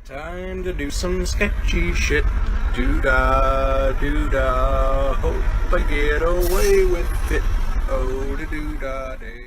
Time to do some sketchy shit. Doo-dah, doo-dah. Hope I get away with it. Oh, da doo-dah day.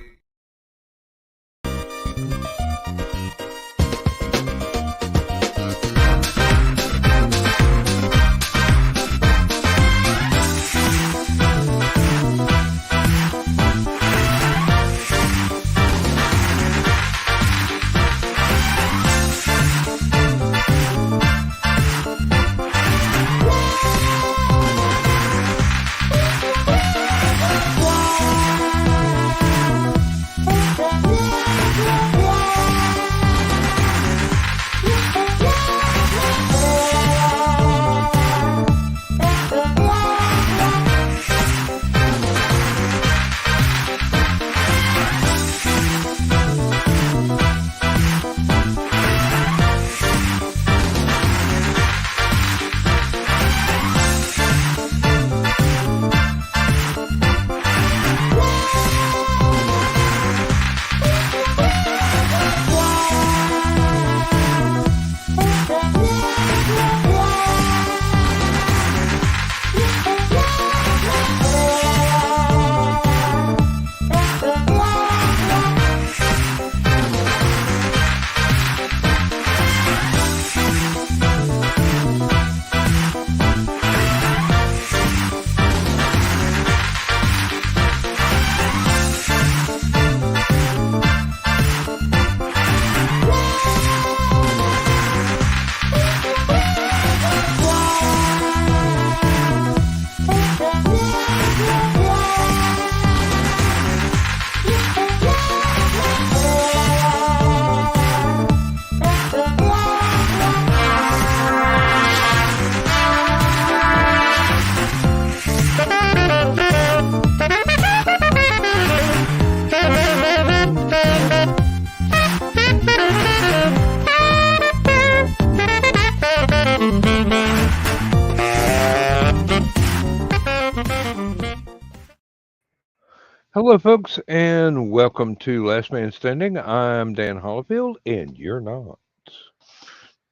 Hello, folks, and welcome to Last Man Standing. I'm Dan Hollifield, and you're not.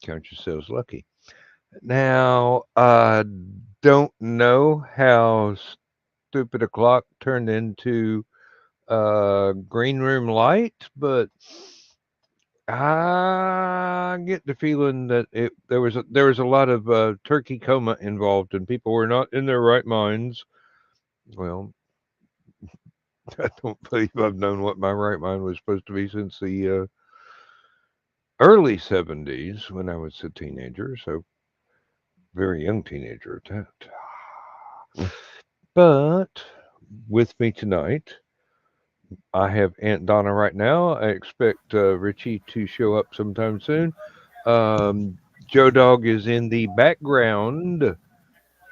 Count yourselves lucky. Now, I don't know how stupid a clock turned into green room light, but I get the feeling that there was a lot of turkey coma involved, and people were not in their right minds. Well, I don't believe I've known what my right mind was supposed to be since the early 70s when I was a teenager, so very young teenager at that. But with me tonight, I have Aunt Donna right now. I expect Richie to show up sometime soon. Joe Dog is in the background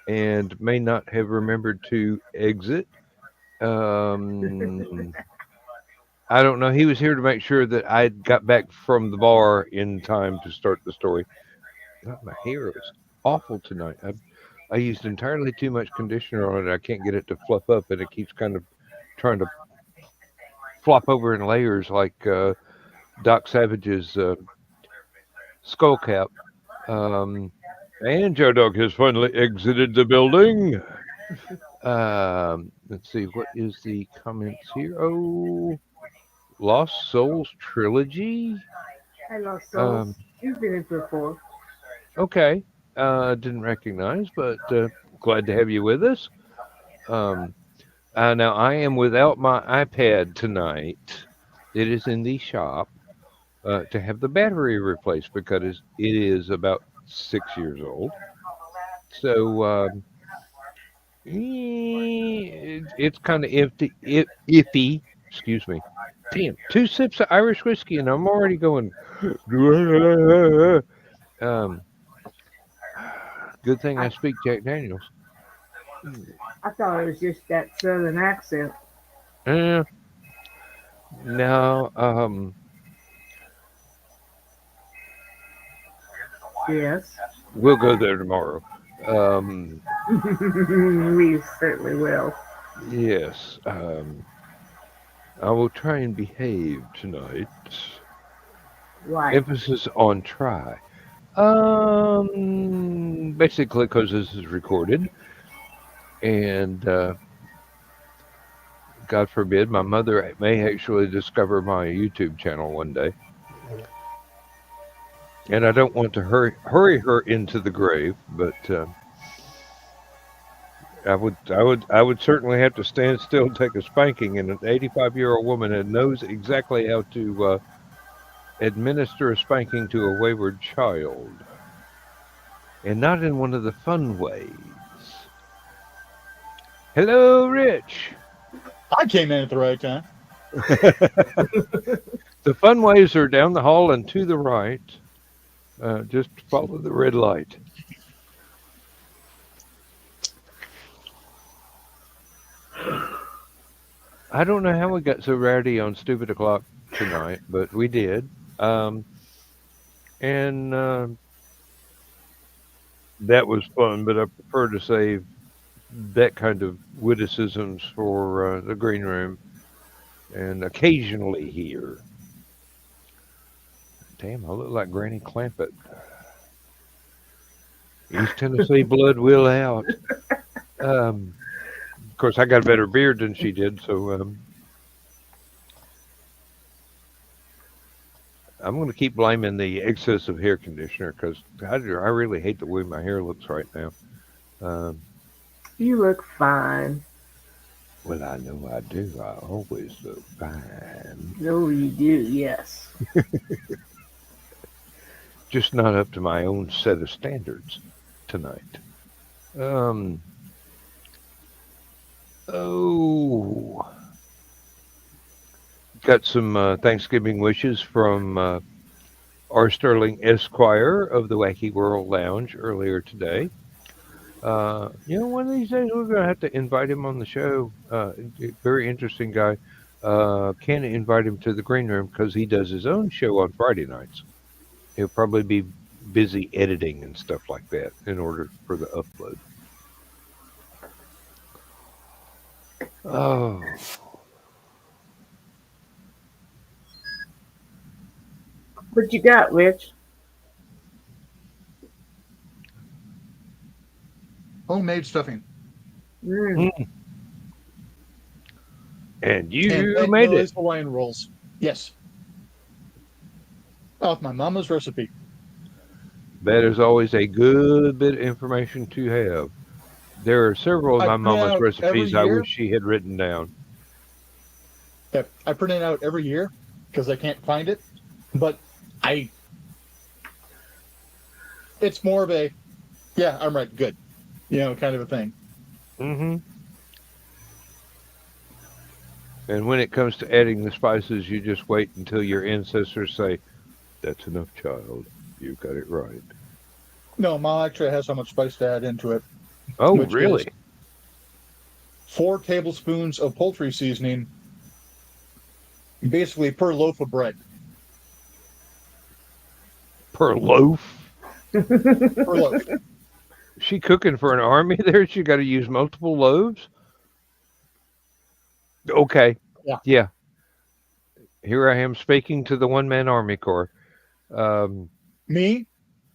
and may not have remembered to exit. I don't know. He was here to make sure that I got back from the bar in time to start the story. God, my hair is awful tonight. I used entirely too much conditioner on it. I can't get it to fluff up, and it keeps kind of trying to flop over in layers like Doc Savage's skull cap. And Joe Dog has finally exited the building. Let's see, what is the comments here? Oh, Lost Souls trilogy. Hi, Lost Souls. You've been in before. Okay, didn't recognize, but glad to have you with us. Now I am without my iPad tonight. It is in the shop to have the battery replaced because it is about 6 years old. So it's kind of iffy. Excuse me. Damn, 2 sips of Irish whiskey and I'm already going. Good thing I speak Jack Daniels. I thought it was just that southern accent. Now, Yes. we'll go there tomorrow. We certainly will. Yes. I will try and behave tonight. Right. Emphasis on try. Basically, because this is recorded, and God forbid, my mother may actually discover my YouTube channel one day, and I don't want to hurry her into the grave, but I would certainly have to stand still and take a spanking, and an 85-year-old woman that knows exactly how to administer a spanking to a wayward child, and not in one of the fun ways. Hello, Rich. I came in at the right time. The fun ways are down the hall and to the right. Just follow the red light. I don't know how we got so rowdy on Stupid O'Clock tonight, but we did. And that was fun, but I prefer to save that kind of witticisms for the green room and occasionally here. Damn, I look like Granny Clampett. East Tennessee blood will out. Of course, I got a better beard than she did, so I'm going to keep blaming the excessive hair conditioner because I really hate the way my hair looks right now. You look fine. Well, I know I do. I always look fine. No, you do, yes. Just not up to my own set of standards tonight. Got some Thanksgiving wishes from R. Sterling Esquire of the Wacky World Lounge earlier today. One of these days we're going to have to invite him on the show. Very interesting guy. Can't invite him to the green room because he does his own show on Friday nights. He'll probably be busy editing and stuff like that in order for the upload. Oh. What you got, Rich? Homemade stuffing. And you and made those it. Hawaiian rolls. Yes. Off my mama's recipe. That is always a good bit of information to have. There are several of I my print mama's out recipes every I year. wish she had written down. Yeah, I print it out every year because I can't find it. But it's more of a, yeah, I'm right, good, kind of a thing. Mm-hmm. And when it comes to adding the spices, you just wait until your ancestors say, "That's enough, child. You got it right." No, Mom actually has so much spice to add into it. Oh, which really? is 4 tablespoons of poultry seasoning, basically per loaf of bread. Per loaf? Per loaf. Is she cooking for an army there? She got to use multiple loaves? Okay. Yeah. Here I am speaking to the one-man Army Corps. Me,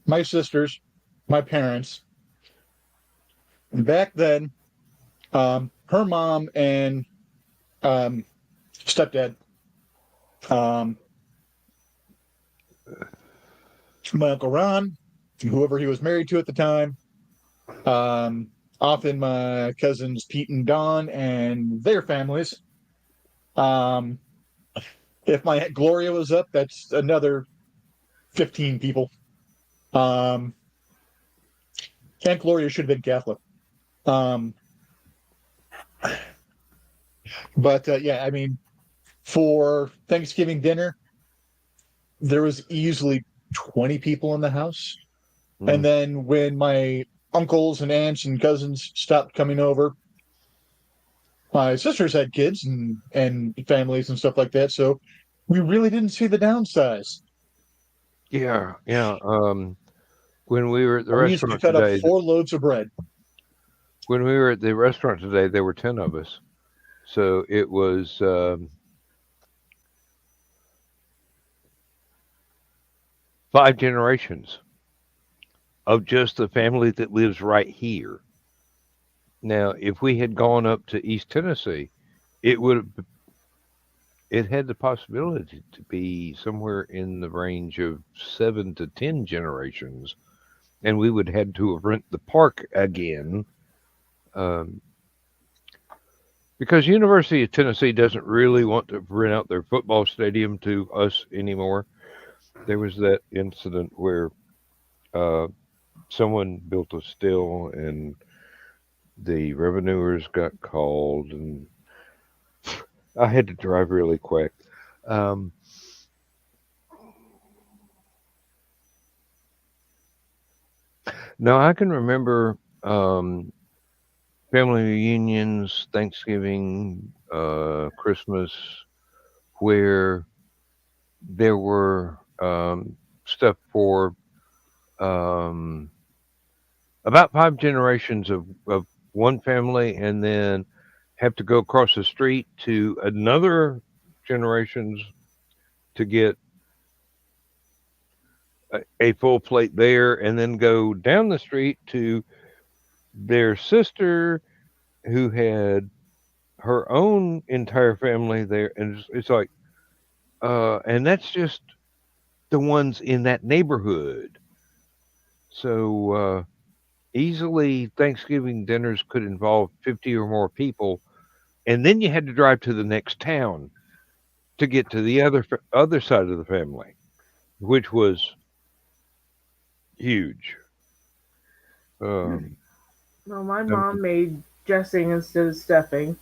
my sisters, my parents. Back then, her mom and stepdad, my Uncle Ron, whoever he was married to at the time, often my cousins Pete and Don and their families. If my Aunt Gloria was up, that's another 15 people. Aunt Gloria should have been Catholic. But I mean, for Thanksgiving dinner, there was easily 20 people in the house. And then when my uncles and aunts and cousins stopped coming over, my sisters had kids and families and stuff like that. So we really didn't see the downsize. Yeah. When we were at the We used to restaurant cut up today, 4 loads of bread. when we were at the restaurant today, there were 10 of us. So it was 5 generations of just the family that lives right here. Now, if we had gone up to East Tennessee, it would have, it had the possibility to be somewhere in the range of 7 to 10 generations, and we would had to have rent the park again, um, because University of Tennessee doesn't really want to rent out their football stadium to us anymore. There was that incident where uh, someone built a still and the revenuers got called, and I had to drive really quick. Um, Now I can remember family reunions, Thanksgiving, Christmas, where there were stuff for um, about 5 generations of one family, and then have to go across the street to another generations to get a full plate there, and then go down the street to their sister who had her own entire family there, and it's like, and that's just the ones in that neighborhood. So easily, Thanksgiving dinners could involve 50 or more people, and then you had to drive to the next town to get to the other side of the family, which was huge. Um, Well, my and mom made dressing instead of stuffing,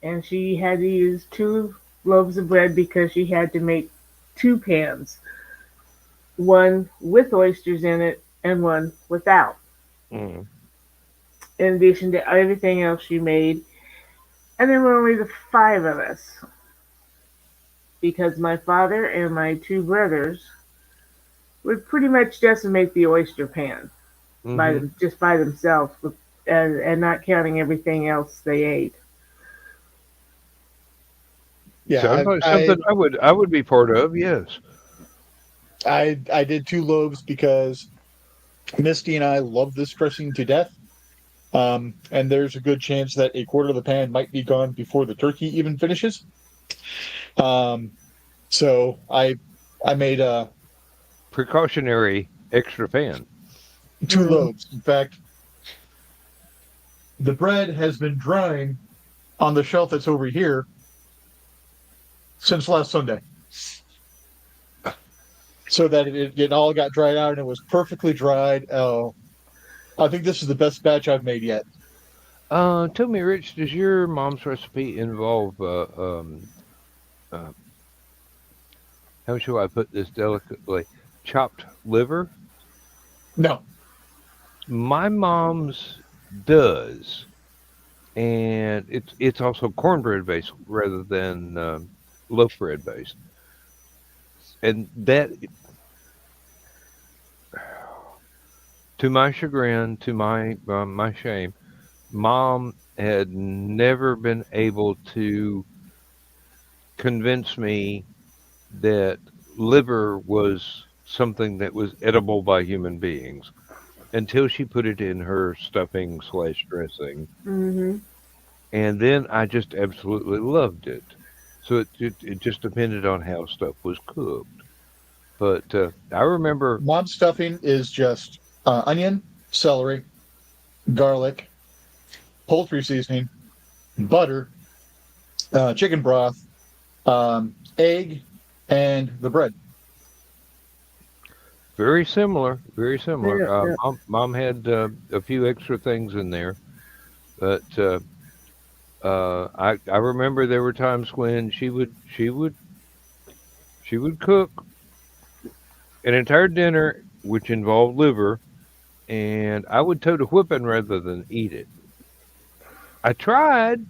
and she had to use 2 loaves of bread because she had to make 2 pans, one with oysters in it and one without. mm, In addition to everything else she made, and there were only the 5 of us because my father and my 2 brothers would pretty much decimate the oyster pan by hmm them just by themselves, and not counting everything else they ate. Yeah, Sounds like I something I would be part of. Yes. I did 2 loaves because Misty and I love this dressing to death. And there's a good chance that a quarter of the pan might be gone before the turkey even finishes. Um, so I made Precautionary extra fan. 2 loaves. In fact, the bread has been drying on the shelf that's over here since last Sunday, so that it all got dried out and it was perfectly dried. Oh, I think this is the best batch I've made yet. Tell me, Rich, does your mom's recipe involve uh, how shall I put this delicately? Chopped liver? No. My mom's does, and it's also cornbread based rather than loaf bread based. And that, to my chagrin, to my shame, mom had never been able to convince me that liver was something that was edible by human beings until she put it in her stuffing slash dressing, Hmm. and then I just absolutely loved it. So it just depended on how stuff was cooked. But I remember, Mom stuffing is just onion, celery, garlic, poultry seasoning, butter, chicken broth, egg, and the bread. very similar, very similar. Yeah, yeah. Mom had a few extra things in there, but I remember there were times when she would cook an entire dinner which involved liver, and I would toe the whipping rather than eat it. I tried,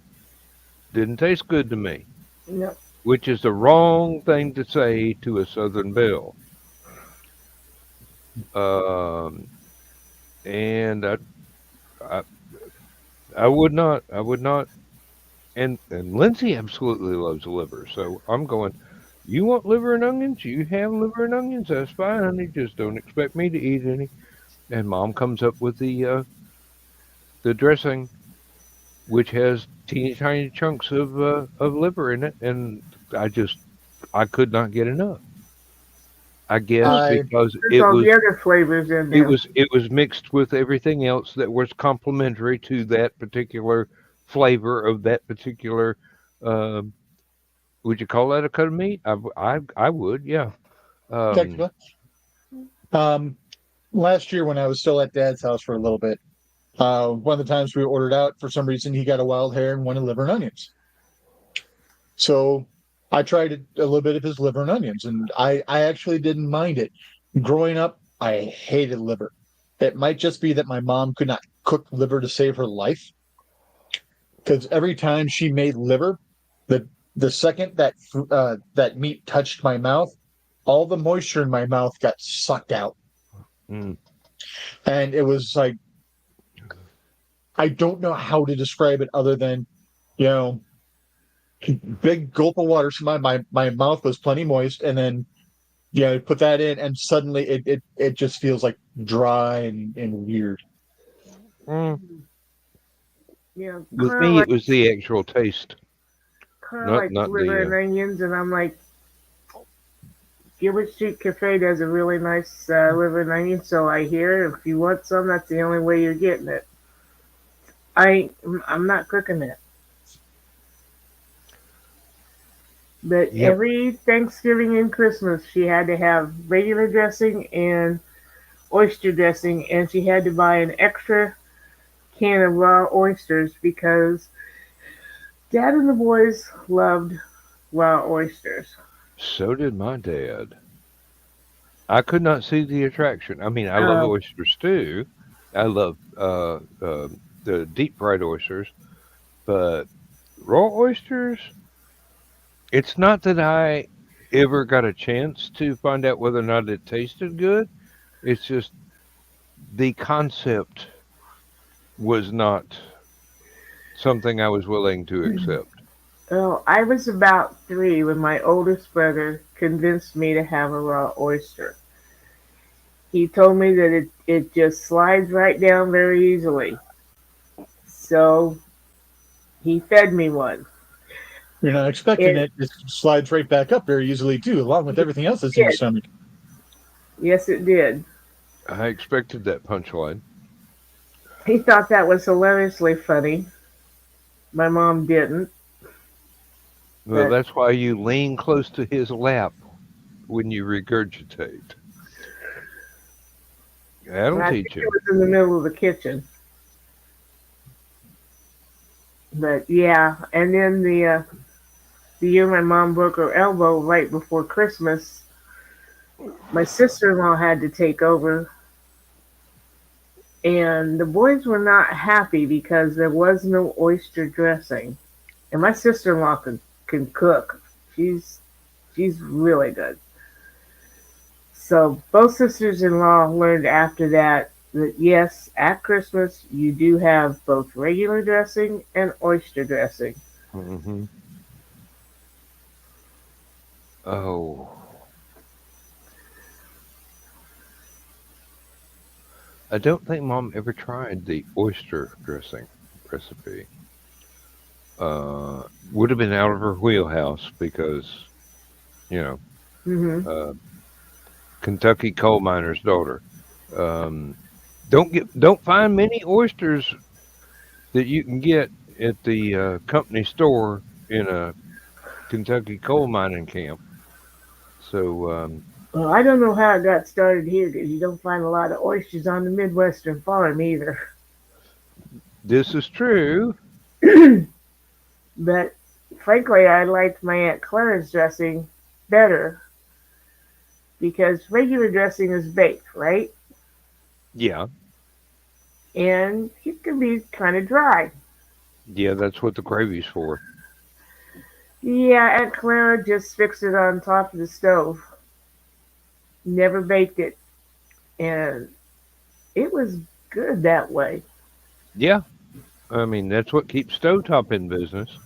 didn't taste good to me, No. which is the wrong thing to say to a Southern belle. Um, and I, I would not, and Lindsay absolutely loves liver, so I'm going. You want liver and onions? You have liver and onions. That's fine, honey. Just don't expect me to eat any. and Mom comes up with the dressing, which has teeny tiny chunks of liver in it, and I could not get enough. I guess Well, I because there's all the other flavors in there. it was mixed with everything else that was complementary to that particular flavor of that particular. Uh, would you call that a cut of meat? I would, yeah. Um, technically, um, last year when I was still at Dad's house for a little bit, one of the times we ordered out, for some reason he got a wild hair and wanted liver and onions. So I tried a little bit of his liver and onions, and I actually didn't mind it. Growing up, I hated liver. It might just be that my mom could not cook liver to save her life, because every time she made liver, the the second that meat touched my mouth, all the moisture in my mouth got sucked out, mm, and it was like I don't know how to describe it other than, you know, big gulp of water. So my mouth was plenty moist, and then yeah, put that in, and suddenly it just feels like dry and weird. mm. Yeah, With me, it was the actual taste, Carl not likes not liver and the. onions, and I'm like, Gilbert Street Cafe does a really nice liver and onion, so I hear if you want some, that's the only way you're getting it. I'm not cooking it. But Yep. every Thanksgiving and Christmas, she had to have regular dressing and oyster dressing, and she had to buy an extra can of raw oysters because Dad and the boys loved raw oysters. So did my dad. I could not see the attraction. I mean, I love Uh, oyster stew. I love the deep fried oysters, but raw oysters. It's not that I ever got a chance to find out whether or not it tasted good. It's just the concept was not something I was willing to accept. well, I was about 3 when my oldest brother convinced me to have a raw oyster. He told me that it just slides right down very easily. So he fed me one. You're not expecting It, it. It slides right back up very easily too, along with everything else that's in your did. stomach. Yes, it did. I expected that punchline. He thought that was hilariously funny. My mom didn't. Well, But that's why you lean close to his lap when you regurgitate. That'll I think teach it him. was in the middle of the kitchen. But yeah, and then the year my mom broke her elbow right before Christmas, my sister-in-law had to take over, and the boys were not happy because there was no oyster dressing. And my sister-in-law can cook. She's really good. So both sisters-in-law learned after that that yes, at Christmas you do have both regular dressing and oyster dressing. Hmm. Oh, I don't think Mom ever tried the oyster dressing recipe. Would have been out of her wheelhouse because, you know, Hmm. uh, Kentucky coal miner's daughter. Um, don't find many oysters that you can get at the company store in a Kentucky coal mining camp. So Well, I don't know how it got started here because you don't find a lot of oysters on the Midwestern farm either. this is true. But frankly, I liked my Aunt Clara's dressing better because regular dressing is baked, right? Yeah, And it can be kind of dry. yeah, that's what the gravy's for. Yeah, Aunt Clara just fixed it on top of the stove. Never baked it. And it was good that way. Yeah, I mean that's what keeps stovetop in business.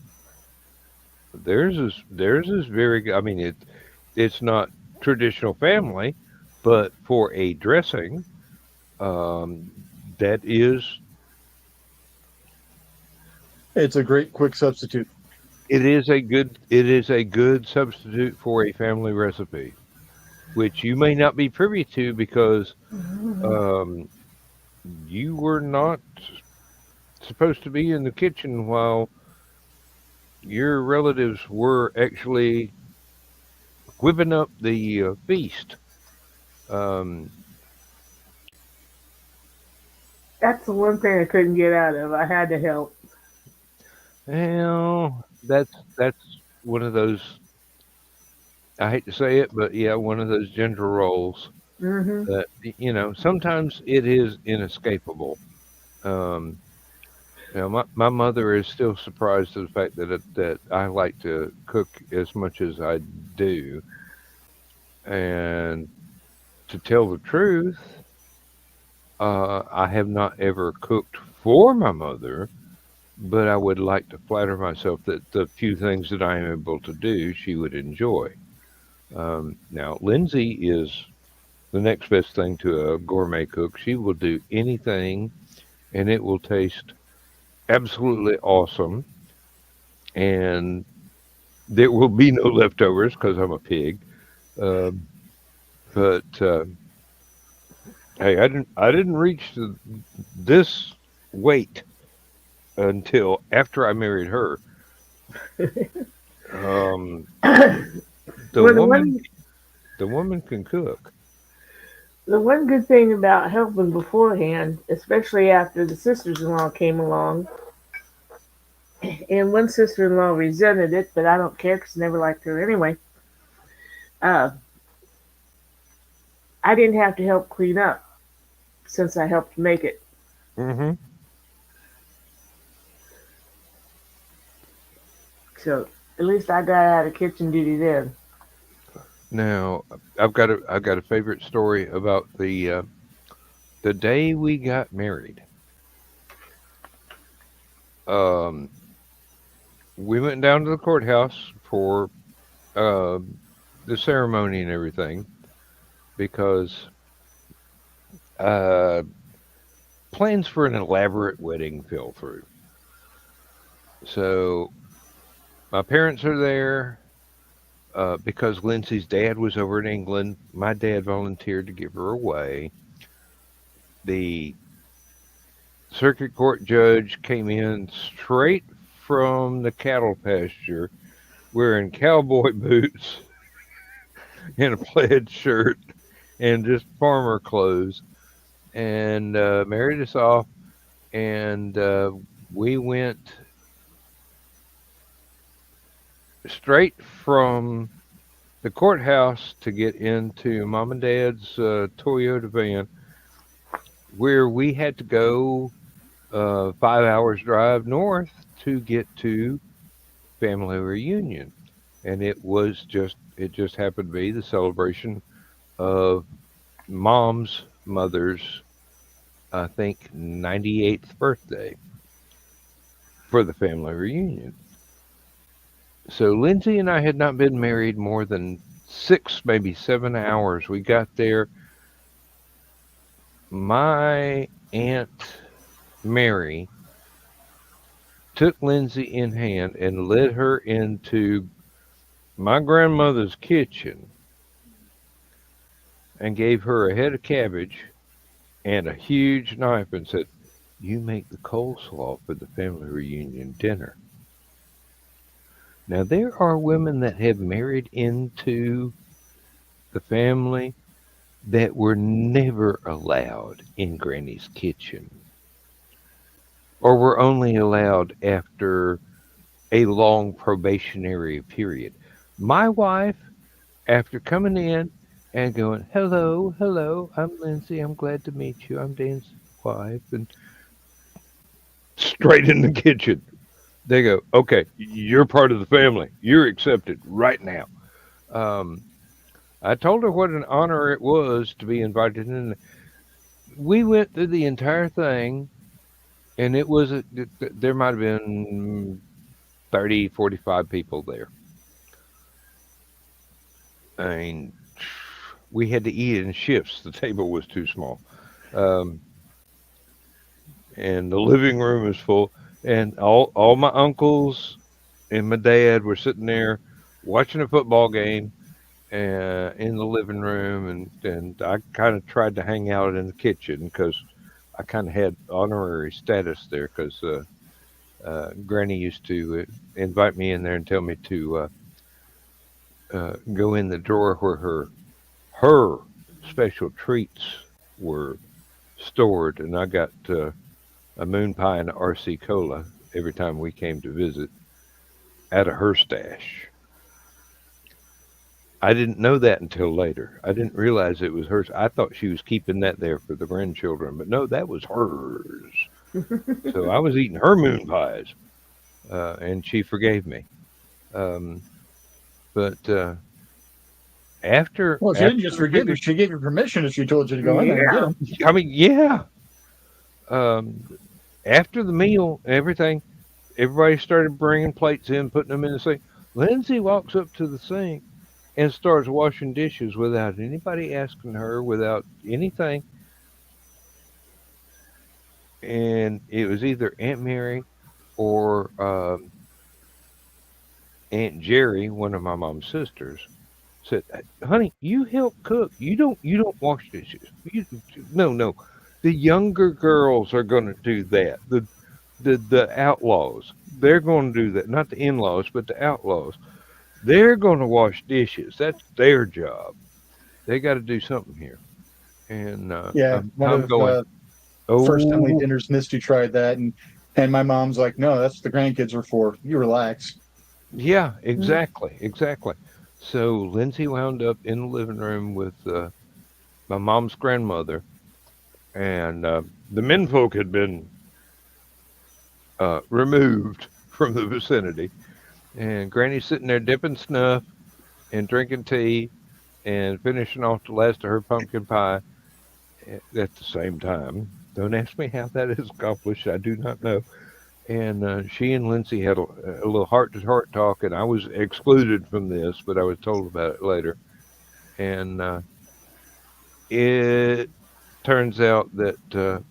Theirs is very good. I mean it's not traditional family, but for a dressing, Um, that is, It's a great quick substitute. it is a good substitute for a family recipe, which you may not be privy to because um, you were not supposed to be in the kitchen while your relatives were actually whipping up the feast. Um, That's the one thing I couldn't get out of. I had to help. well, that's one of those. I hate to say it, but yeah, one of those gender roles Hmm. that sometimes it is inescapable. Um, my mother is still surprised at the fact that I like to cook as much as I do, and to tell the truth, I have not ever cooked for my mother, but I would like to flatter myself that the few things that I am able to do, she would enjoy. Now, Lindsay is the next best thing to a gourmet cook. She will do anything, and it will taste absolutely awesome, and there will be no leftovers because I'm a pig. Um, but hey, I didn't reach this weight until after I married her. Um, the Well, woman the woman can cook. the one good thing about helping beforehand, especially after the sisters-in-law came along, and one sister-in-law resented it, but I don't care because I never liked her anyway. Uh, I didn't have to help clean up since I helped make it. Hmm. So at least I got out of kitchen duty then. Now, I've got a favorite story about the day we got married. Um, we went down to the courthouse for uh, the ceremony and everything because uh, plans for an elaborate wedding fell through. So my parents are there because Lindsay's dad was over in England. My dad volunteered to give her away. The circuit court judge came in straight from the cattle pasture wearing cowboy boots and a plaid shirt and just farmer clothes and married us off. And we went straight from the courthouse to get into mom and dad's Toyota van, where we had to go 5 hours drive north to get to family reunion. And it just happened to be the celebration of mom's mother's, I think, 98th birthday for the family reunion. So Lindsay and I had not been married more than 6, maybe 7 hours. We got there. My Aunt Mary took Lindsay in hand and led her into my grandmother's kitchen and gave her a head of cabbage and a huge knife and said, "You make the coleslaw for the family reunion dinner." Now, there are women that have married into the family that were never allowed in Granny's kitchen or were only allowed after a long probationary period. My wife, after coming in and going, "Hello, hello, I'm Lindsay. I'm glad to meet you. I'm Dan's wife," and straight in the kitchen. They go, "Okay, you're part of the family. You're accepted right now." Um, I told her what an honor it was to be invited in. We went through the entire thing, and there might have been 30, 45 people there. I mean, we had to eat in shifts. The table was too small. Um, and the living room was full, and all my uncles and my dad were sitting there watching a football game in the living room, and I kind of tried to hang out in the kitchen because I kind of had honorary status there because Granny used to invite me in there and tell me to go in the drawer where her special treats were stored, and I got a moon pie and a RC cola every time we came to visit out of her stash. I didn't know that until later. I didn't realize it was hers. I thought she was keeping that there for the grandchildren, but no, that was hers. So I was eating her moon pies, and she forgave me. Um, but after Well, she didn't just we forgive you. figured, She gave you permission if she told you to go in there and get Yeah. them. I mean, yeah. Um, After the meal, everything, everybody started bringing plates in, putting them in the sink. Lindsay walks up to the sink and starts washing dishes without anybody asking her, without anything. And it was either Aunt Mary or Aunt Jerry, one of my mom's sisters, said, "Honey, you help cook. You don't wash dishes. No. The younger girls are going to do that. The outlaws. They're going to do that. Not the in-laws, but the outlaws. They're going to wash dishes. That's their job. They got to do something here." And Yeah, one I'm of going, first family oh, dinners, Misty tried that, and my mom's like, "No, that's what the grandkids are for. You relax." yeah, exactly. So Lindsay wound up in the living room with my mom's grandmother, and the menfolk had been removed from the vicinity. And Granny's sitting there dipping snuff and drinking tea and finishing off the last of her pumpkin pie at the same time. Don't ask me how that is accomplished. I do not know. And she and Lindsay had a little heart to heart talk, and I was excluded from this, but I was told about it later. And it turns out that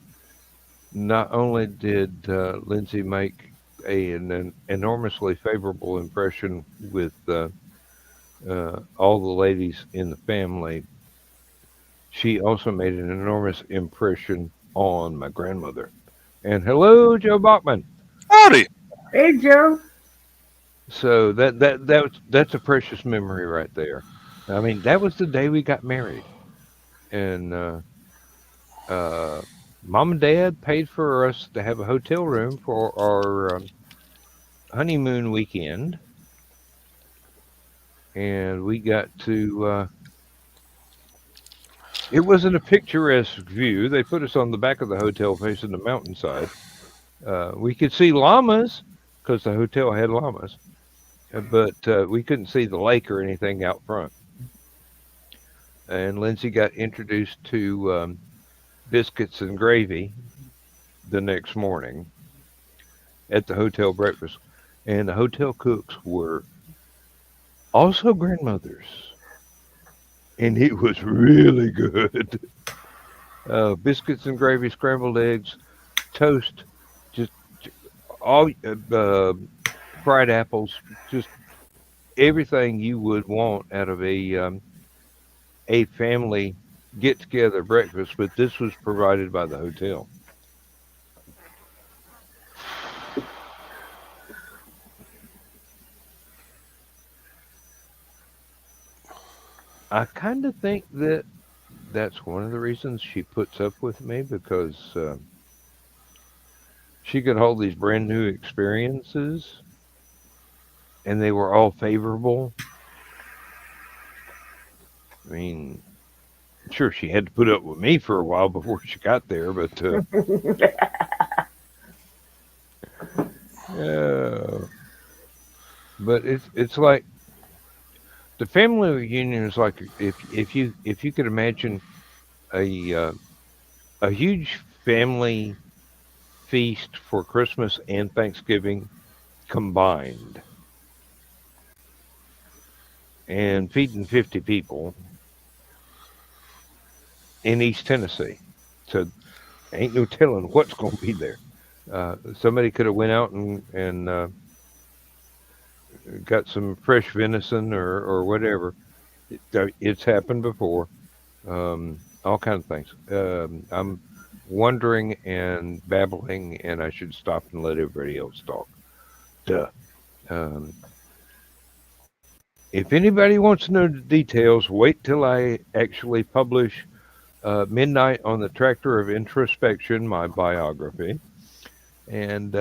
not only did Lindsay make an enormously favorable impression with all the ladies in the family, she also made an enormous impression on my grandmother. And hello, Joe Bachman. Howdy. Hey, Joe. So that's a precious memory right there. I mean, that was the day we got married, and uh, mom and dad paid for us to have a hotel room for our honeymoon weekend, and we got to. It wasn't a picturesque view. They put us on the back of the hotel facing the mountainside. We could see llamas because the hotel had llamas, but we couldn't see the lake or anything out front. And Lindsay got introduced to biscuits and gravy the next morning at the hotel breakfast. And the hotel cooks were also grandmothers. And it was really good. Biscuits and gravy, scrambled eggs, toast, just all fried apples, just everything you would want out of a family get together breakfast. But this was provided by the hotel. I kind of think that that's one of the reasons she puts up with me because she could hold these brand new experiences and they were all favorable. I mean, sure, she had to put up with me for a while before she got there, but uh, it's like the family reunion is like if you could imagine a a huge family feast for Christmas and Thanksgiving combined and feeding 50 people in East Tennessee. So ain't no telling what's going to be there. Somebody could have went out and got some fresh venison or whatever. It's happened before. All kinds of things. I'm wondering and babbling, and I should stop and let everybody else talk. Duh. Um, if anybody wants to know the details, wait till I actually publish Midnight on the Tractor of Introspection, my biography. And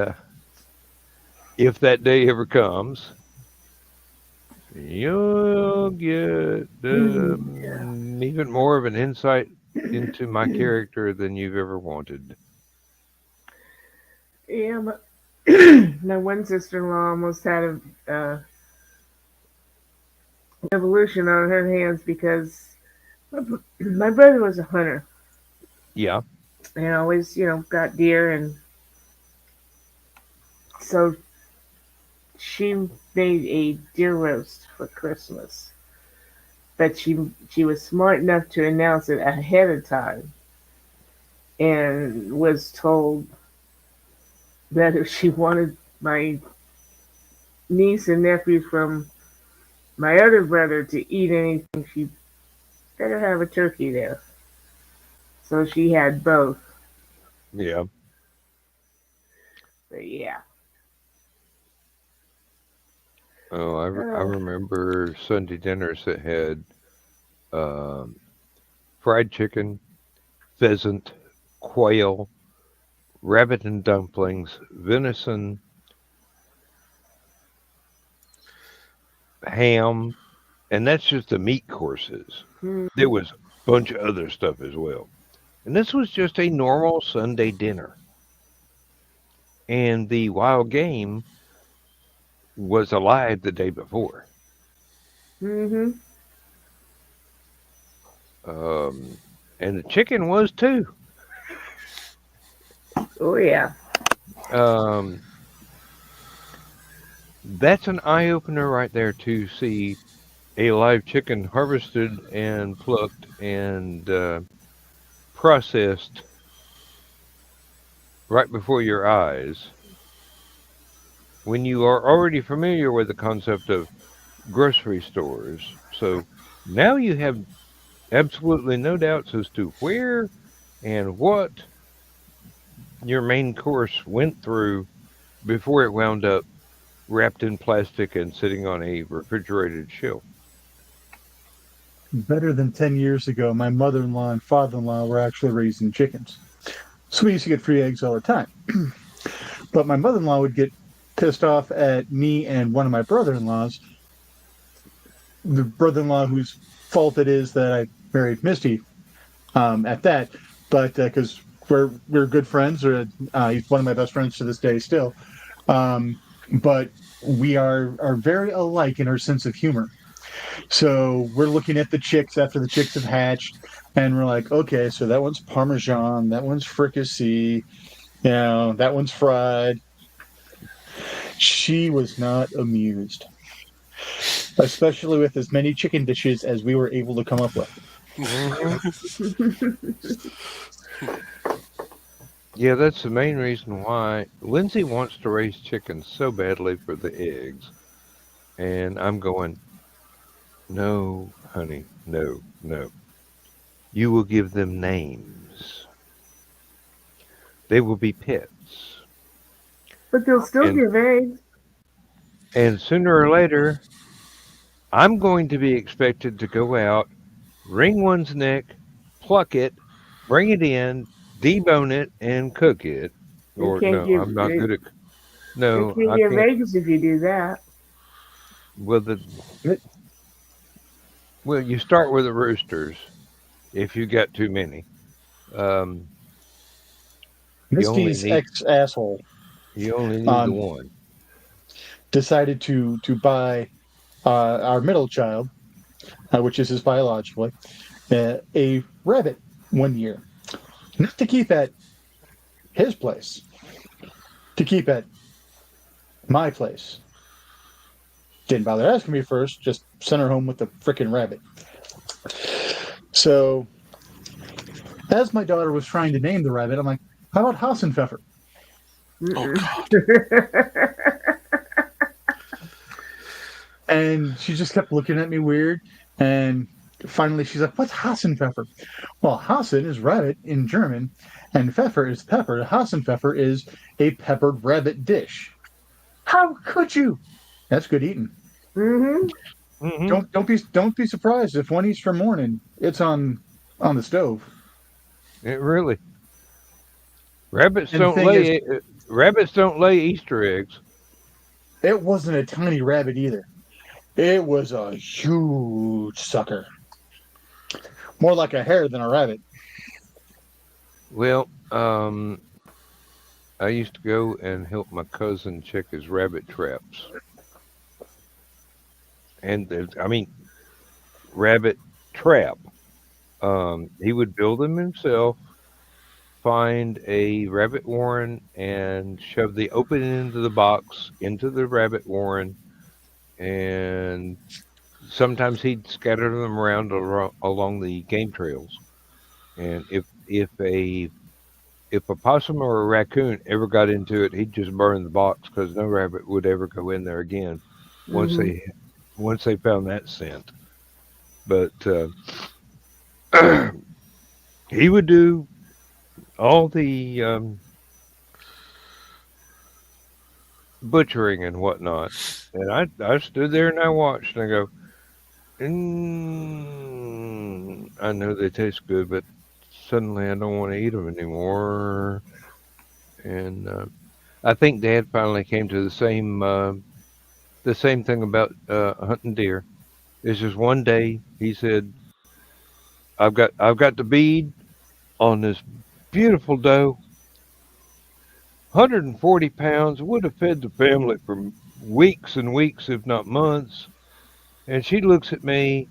if that day ever comes, you'll get even more of an insight into my character than you've ever wanted. Yeah, my one sister-in-law almost had a revolution on her hands because my brother was a hunter Yeah. and always, got deer, and so she made a deer roast for Christmas. But she was smart enough to announce it ahead of time, and was told that if she wanted my niece and nephew from my other brother to eat anything, she better have a turkey there. So she had both. Yeah. But yeah. Oh, I remember Sunday dinners that had fried chicken, pheasant, quail, rabbit and dumplings, venison, ham, and that's just the meat courses. There was a bunch of other stuff as well. And this was just a normal Sunday dinner. And the wild game was alive the day before. Mm-hmm. And the chicken was too. Oh yeah. That's an eye opener right there to see a live chicken harvested and plucked and processed right before your eyes. When you are already familiar with the concept of grocery stores. So now you have absolutely no doubts as to where and what your main course went through before it wound up wrapped in plastic and sitting on a refrigerated shelf. Better than 10 years ago, my mother-in-law and father-in-law were actually raising chickens. So we used to get free eggs all the time. But my mother-in-law would get pissed off at me and one of my brother-in-laws, the brother-in-law whose fault it is that I married Misty at that. But because we're good friends, or he's one of my best friends to this day still. But we are very alike in our sense of humor. So we're looking at the chicks after the chicks have hatched, and we're like, okay, so that one's Parmesan, that one's fricassee, that one's fried. She was not amused, especially with as many chicken dishes as we were able to come up with. Yeah, that's the main reason why Lindsay wants to raise chickens so badly for the eggs. And I'm going, no, honey, no. You will give them names. They will be pets. But they'll still give eggs. And sooner or later, I'm going to be expected to go out, wring one's neck, pluck it, bring it in, debone it, and cook it. Or no, I'm not good at. No, you can't I give can't. eggs if you do that. Well, you start with the roosters if you got too many. Misty's ex-asshole. You only need the one. Decided to buy our middle child, which is his biologically, a rabbit one year. Not to keep at his place, to keep at my place. Didn't bother asking me first, just sent her home with the frickin' rabbit. So As my daughter was trying to name the rabbit, I'm like, how about Hassenpfeffer? Oh God. And she just kept looking at me weird. And finally, she's like, what's Hassenpfeffer? Well, Hasen is rabbit in German, and Pfeffer is pepper. Hassenpfeffer is a peppered rabbit dish. How could you? That's good eating. Mm-hmm. Mm-hmm. Don't be surprised if one Easter morning it's on the stove. It really. Rabbits And the don't thing is, lay rabbits don't lay Easter eggs. it wasn't a tiny rabbit either. It was a huge sucker. More like a hare than a rabbit. Well, I used to go and help my cousin check his rabbit traps, and I mean, rabbit trap. He would build them himself, find a rabbit warren, and shove the open end of the box into the rabbit warren, and sometimes he'd scatter them around along the game trails. And if a possum or a raccoon ever got into it, he'd just burn the box because no rabbit would ever go in there again once Mm-hmm. they found that scent. But he would do all the butchering and whatnot, and I stood there and I watched and I go, I know they taste good, but suddenly I don't want to eat them anymore. And I think Dad finally came to the same thing about hunting deer. It's just one day he said, I've got the bead on this beautiful doe, 140 pounds, would have fed the family for weeks and weeks, if not months. And she looks at me,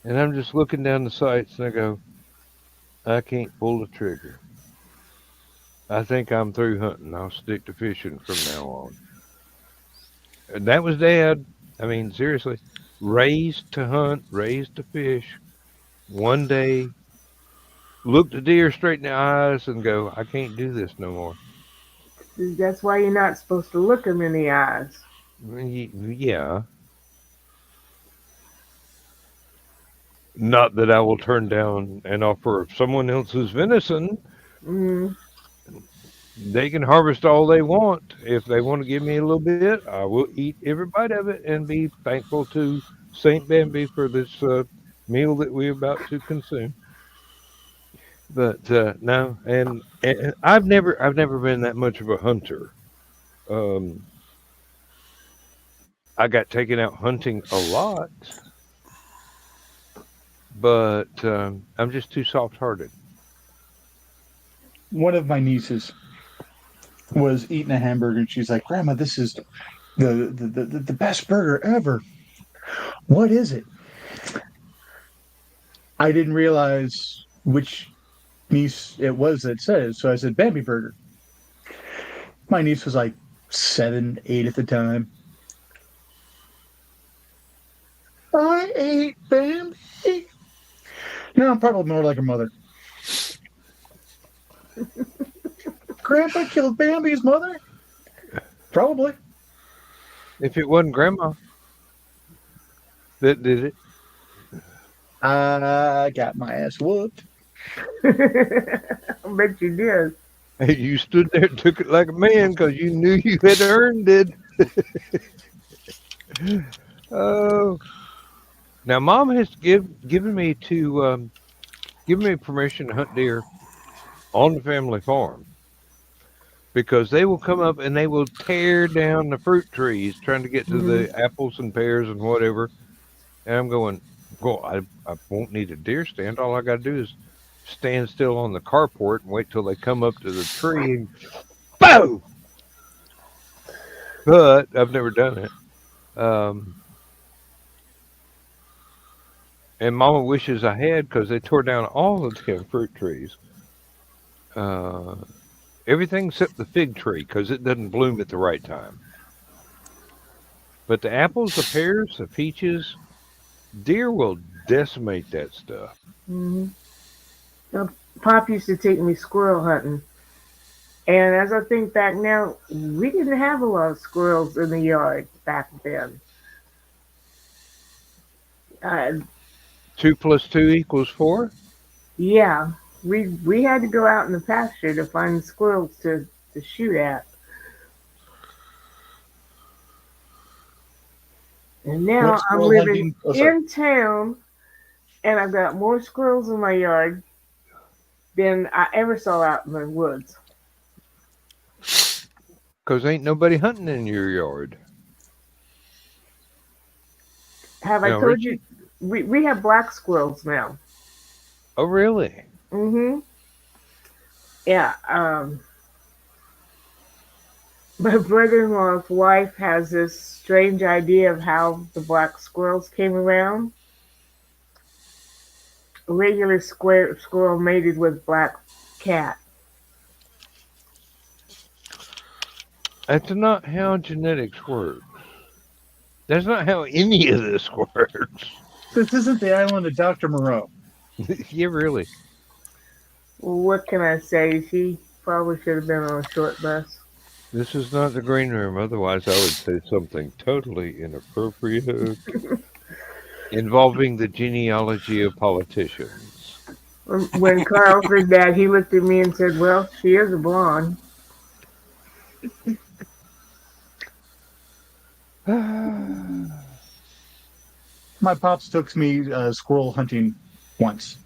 and I'm just looking down the sights, and I go, I can't pull the trigger. I think I'm through hunting. I'll stick to fishing from now on. And that was Dad. I mean, seriously, raised to hunt, raised to fish. One day, look the deer straight in the eyes and go, I can't do this no more. That's why you're not supposed to look them in the eyes. Yeah. Not that I will turn down an offer of someone else's venison. Mm-hmm. They can harvest all they want. If they want to give me a little bit, I will eat every bite of it and be thankful to Saint Bambi for this meal that we're about to consume. But no, and I've never been that much of a hunter. Um, I got taken out hunting a lot, but I'm just too soft-hearted. One of my nieces was eating a hamburger and she's like, Grandma, this is the best burger ever. What is it? I didn't realize which niece it was that said it, so I said Bambi burger. My niece was like 7, 8 at the time. I ate Bambi. No, I'm probably more like her mother. Grandpa killed Bambi's mother? Probably. If it wasn't Grandma that did it, I got my ass whooped. I bet you did. you stood there and took it like a man because you knew you had earned it. Oh, now Mom has given me given me permission to hunt deer on the family farm because they will come up and they will tear down the fruit trees trying to get to Mm-hmm. the apples and pears and whatever. And I'm going, well, I won't need a deer stand. All I got to do is stand still on the carport and wait till they come up to the tree and boom. But I've never done it. And Mama wishes I had because they tore down all the damn fruit trees. Uh, Everything except the fig tree because it doesn't bloom at the right time. But the apples, the pears, the peaches, deer will decimate that stuff. Mm-hmm. Pop used to take me squirrel hunting. And as I think back now, we didn't have a lot of squirrels in the yard back then. Uh, 2 + 2 = 4? yeah, we had to go out in the pasture to find squirrels to shoot at. And Went now I'm squirrel living hunting. Oh, sorry. in town, and I've got more squirrels in my yard than I ever saw out in the woods. Because ain't nobody hunting in your yard. Have I Now, told you? Richie? We have black squirrels now. Oh, really? Mm-hmm. Yeah. My brother-in-law's wife has this strange idea of how the black squirrels came around. A regular squirrel mated with black cat. That's not how genetics works. That's not how any of this works. This isn't the island of Dr. Moreau. Yeah, really. Well, what can I say? She probably should have been on a short bus. This is not the green room. Otherwise, I would say something totally inappropriate involving the genealogy of politicians. When Carl said that, he looked at me and said, "Well, she is a blonde." My pops took me squirrel hunting once.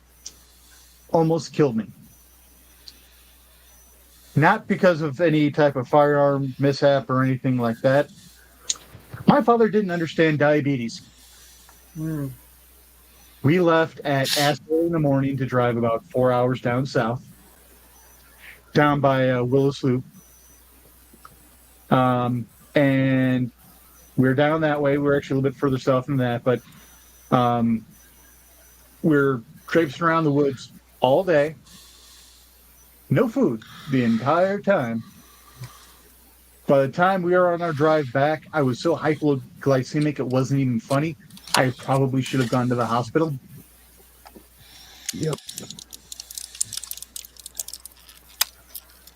Almost killed me. Not because of any type of firearm mishap or anything like that. My father didn't understand diabetes. Hmm. We left at as early in the morning to drive about 4 hours down south, down by Willis Loop. And we're down that way. We're actually a little bit further south than that, but we're traipsing around the woods all day. No food the entire time. By the time we were on our drive back, I was so hypoglycemic it wasn't even funny. I probably should have gone to the hospital. Yep.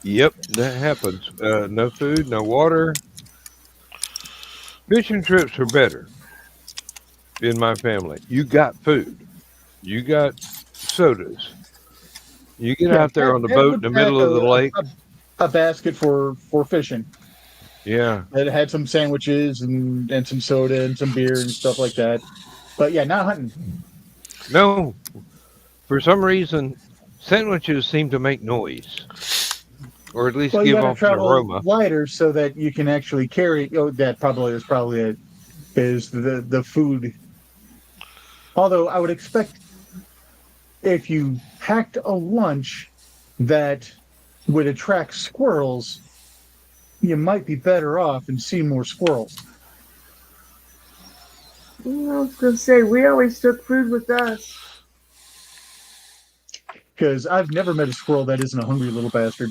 Yep, that happens. No food, no water. Fishing trips are better in my family. You got food. You got sodas. You get out there on the boat in the middle of the lake. A basket for fishing. Yeah. It had some sandwiches and some soda and some beer and stuff like that. But yeah, not hunting. No. For some reason, sandwiches seem to make noise. Or at least Well, give you gotta off an travel aroma. lighter so that you can actually carry. Oh, that probably it. Is the food. Although I would expect if you packed a lunch that would attract squirrels, you might be better off and see more squirrels. I was going to say, we always took food with us. Because I've never met a squirrel that isn't a hungry little bastard.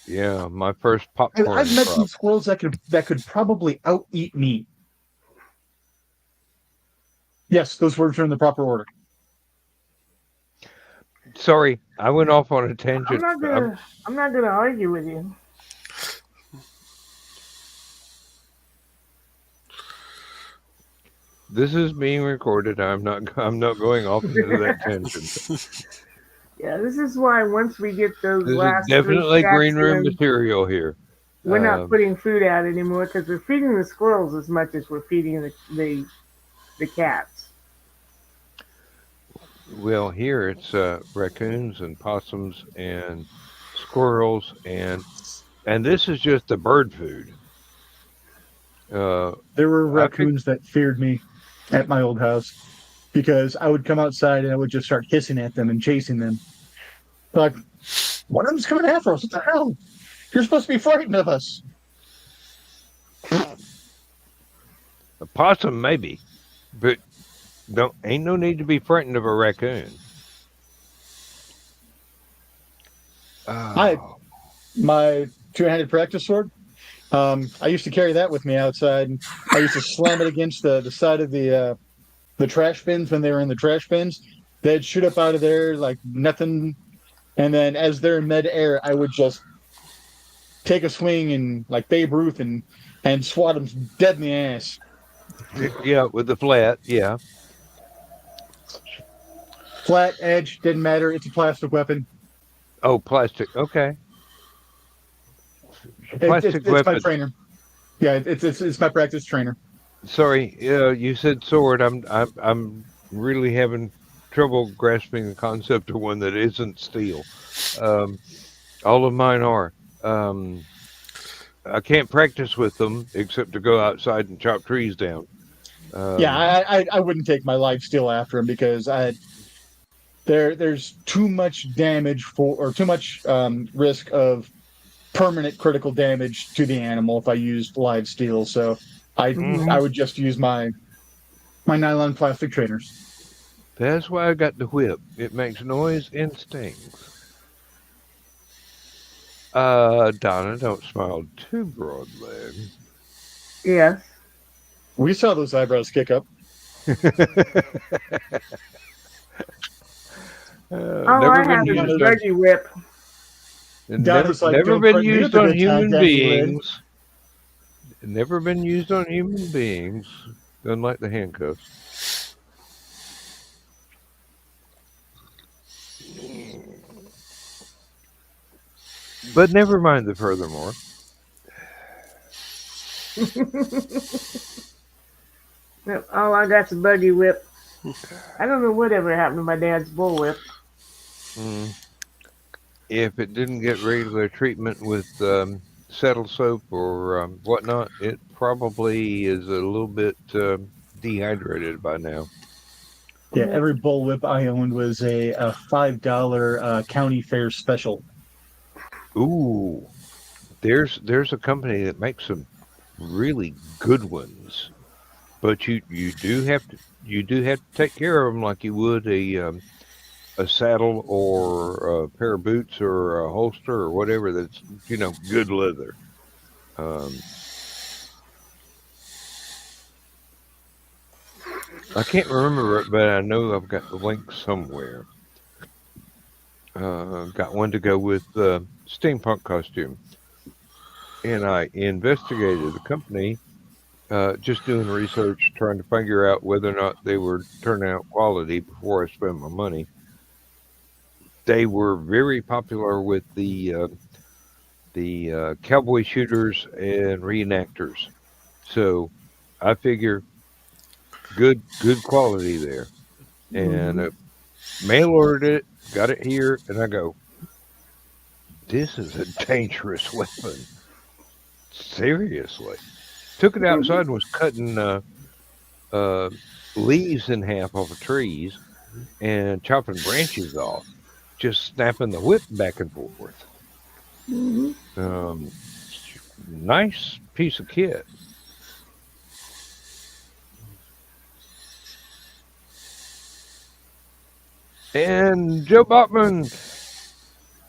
Yeah, my first popcorn. I've met some squirrels that could probably out-eat me. Yes, those words are in the proper order. Sorry, I went off on a tangent. I'm not gonna argue with you. This is being recorded. I'm not going off into that tangent. Yeah, this is why once we get those This last is definitely three green room in, material here. we're not putting food out anymore because we're feeding the squirrels as much as we're feeding the cats. Well, here it's raccoons and possums and squirrels and this is just the bird food. There were raccoons that feared me at my old house because I would come outside and I would just start hissing at them and chasing them. Like, one of them's coming after us. What the hell? You're supposed to be frightened of us. A possum maybe, but ain't no need to be frightened of a raccoon. My two-handed practice sword. I used to carry that with me outside, and I used to slam it against the side of the trash bins when they were in the trash bins. They'd shoot up out of there like nothing. And then as they're in mid-air, I would just take a swing and like Babe Ruth and swat them dead in the ass. Yeah, with the flat. Yeah. Flat edge, didn't matter. It's a plastic weapon. Oh, plastic. Okay. It, Plastic it's my weapon. trainer. Yeah, it's my practice trainer. Sorry, you said sword. I'm really having trouble grasping the concept of one that isn't steel. Um, all of mine are. I can't practice with them except to go outside and chop trees down. Yeah, I wouldn't take my life steal after him because there's too much damage for or too much risk of permanent critical damage to the animal if I used live steel. So I would just use my nylon plastic trainers. That's why I got the whip. It makes noise and stings. Donna, don't smile too broadly. Yes. We saw those eyebrows kick up. All Never I been have is a used on, buggy whip. Donna's like, never "Don't been put me used to on the human time, Daddy Lid." beings. Never been used on human beings, unlike the handcuffs. But never mind the furthermore. All I got's a buggy whip. I don't know whatever happened to my dad's bullwhip. If it didn't get regular treatment with settle soap or whatnot, it probably is a little bit dehydrated by now. Yeah, every bullwhip I owned was a $5 county fair special. Ooh, there's a company that makes some really good ones, but you do have to take care of them like you would a saddle or a pair of boots or a holster or whatever that's good leather. I can't remember it, but I know I've got the link somewhere. Got one to go with steampunk costume, and I investigated the company, just doing research, trying to figure out whether or not they were turning out quality before I spent my money. They were very popular with the cowboy shooters and reenactors, so I figure good quality there, and mail ordered it, got it here, and I go, this is a dangerous weapon. Seriously. Took it outside and was cutting leaves in half off of trees and chopping branches off, just snapping the whip back and forth. Nice piece of kit. And Joe Bachman,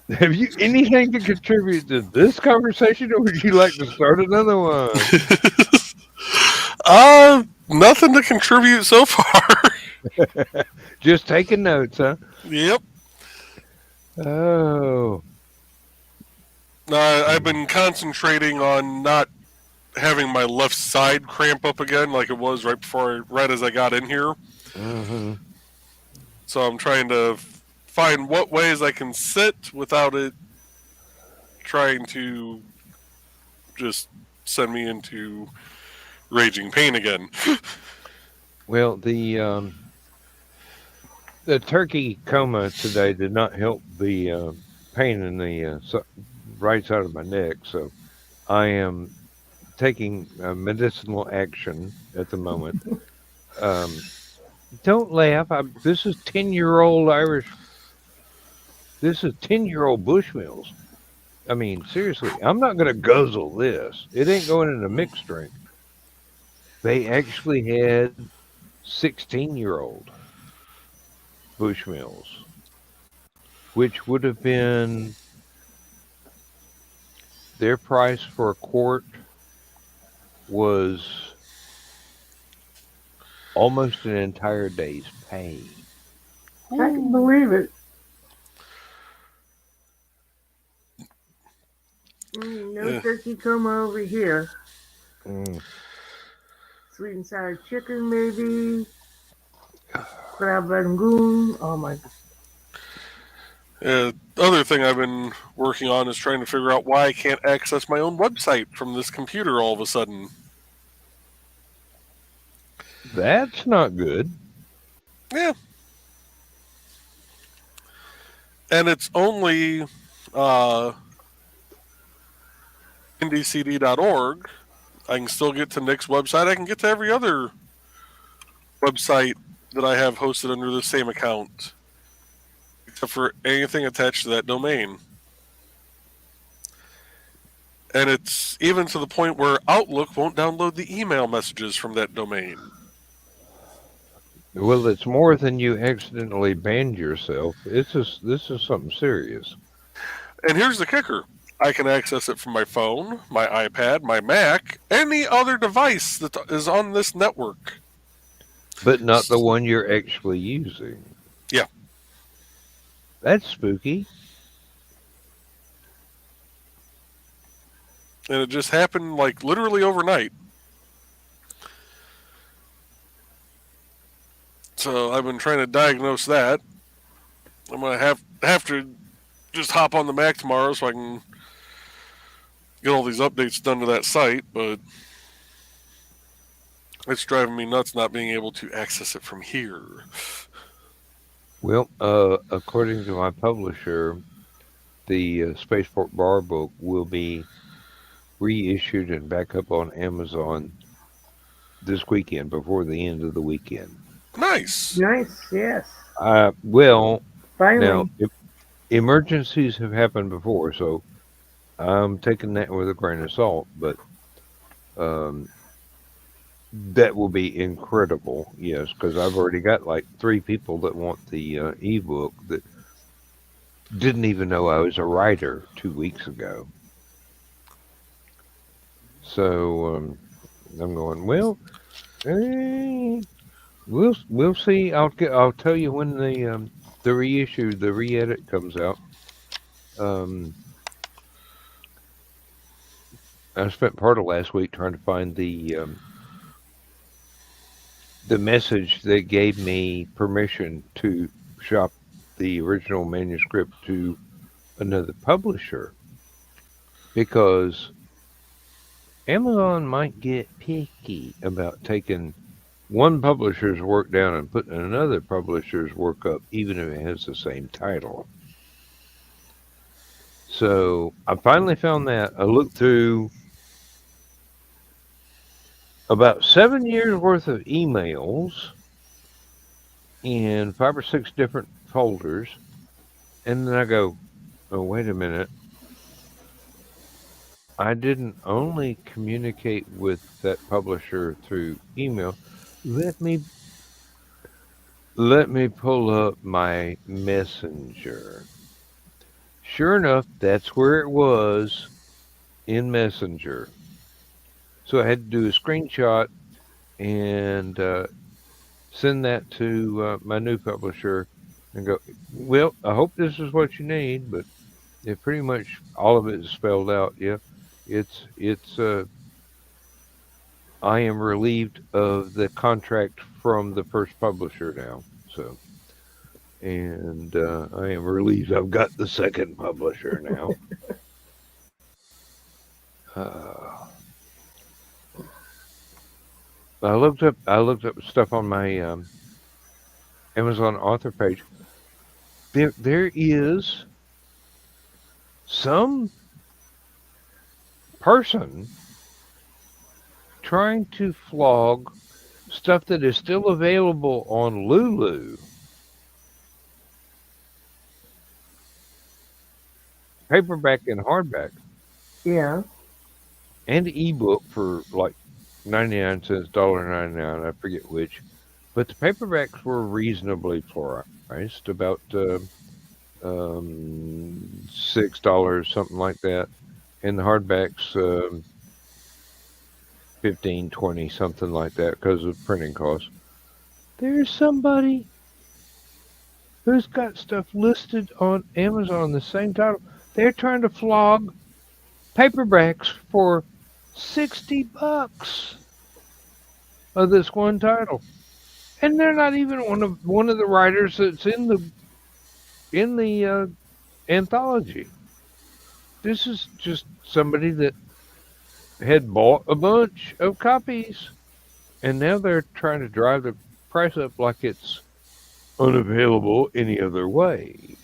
have you anything to contribute to this conversation, or would you like to start another one? Nothing to contribute so far. Just taking notes, huh? Yep. Oh. I've been concentrating on not having my left side cramp up again like it was right as I got in here. Mm-hmm. So I'm trying to find what ways I can sit without it trying to just send me into raging pain again. Well, the turkey coma today did not help the pain in the right side of my neck, so I am taking medicinal action at the moment. Don't laugh. This is 10-year-old Irish. This is 10-year-old Bushmills. I mean, seriously, I'm not going to guzzle this. It ain't going in a mixed drink. They actually had 16-year-old Bushmills, which would have been their price for a quart was almost an entire day's pay. I can believe it. No Yeah. turkey coma over here. Mm. Sweet and sour chicken, maybe. Crab rangoon. Oh my god. The other thing I've been working on is trying to figure out why I can't access my own website from this computer all of a sudden. That's not good. Yeah. And it's only ndcd.org. I can still get to Nick's website. I can get to every other website that I have hosted under the same account, except for anything attached to that domain. And it's even to the point where Outlook won't download the email messages from that domain. Well, it's more than you accidentally banned yourself. This is something serious. And here's the kicker. I can access it from my phone, my iPad, my Mac, any other device that is on this network. But not the one you're actually using. Yeah. That's spooky. And it just happened like literally overnight. So I've been trying to diagnose that. I'm going to have to just hop on the Mac tomorrow so I can get all these updates done to that site, but it's driving me nuts not being able to access it from here. Well, according to my publisher, the Spaceport Bar book will be reissued and back up on Amazon this weekend, before the end of the weekend. Nice. Nice, yes. Well, Finally. now, emergencies have happened before, so I'm taking that with a grain of salt, but that will be incredible, yes, because I've already got like 3 people that want the ebook that didn't even know I was a writer 2 weeks ago. So I'm going, well, we'll see. I'll tell you when the reissue, the re-edit comes out. I spent part of last week trying to find the message that gave me permission to shop the original manuscript to another publisher, because Amazon might get picky about taking one publisher's work down and putting another publisher's work up, even if it has the same title. So I finally found that. I looked through about 7 years worth of emails in 5 or 6 different folders, and then I go, oh, wait a minute. I didn't only communicate with that publisher through email. Let me pull up my Messenger. Sure enough, that's where it was, in Messenger. So I had to do a screenshot and send that to my new publisher and go, well, I hope this is what you need, but it pretty much all of it is spelled out. Yeah, it's I am relieved of the contract from the first publisher now. So, and I am relieved I've got the second publisher now. I looked up stuff on my Amazon author page. There is some person trying to flog stuff that is still available on Lulu. Paperback and hardback. Yeah. And ebook for like 99 cents, $1.99, I forget which. But the paperbacks were reasonably priced, about $6, something like that. And the hardbacks, 15, 20, something like that, because of printing costs. There's somebody who's got stuff listed on Amazon the same title. They're trying to flog paperbacks for $60 of this one title, and they're not even one of the writers that's in the anthology. This is just somebody that had bought a bunch of copies, and now they're trying to drive the price up like it's unavailable any other way.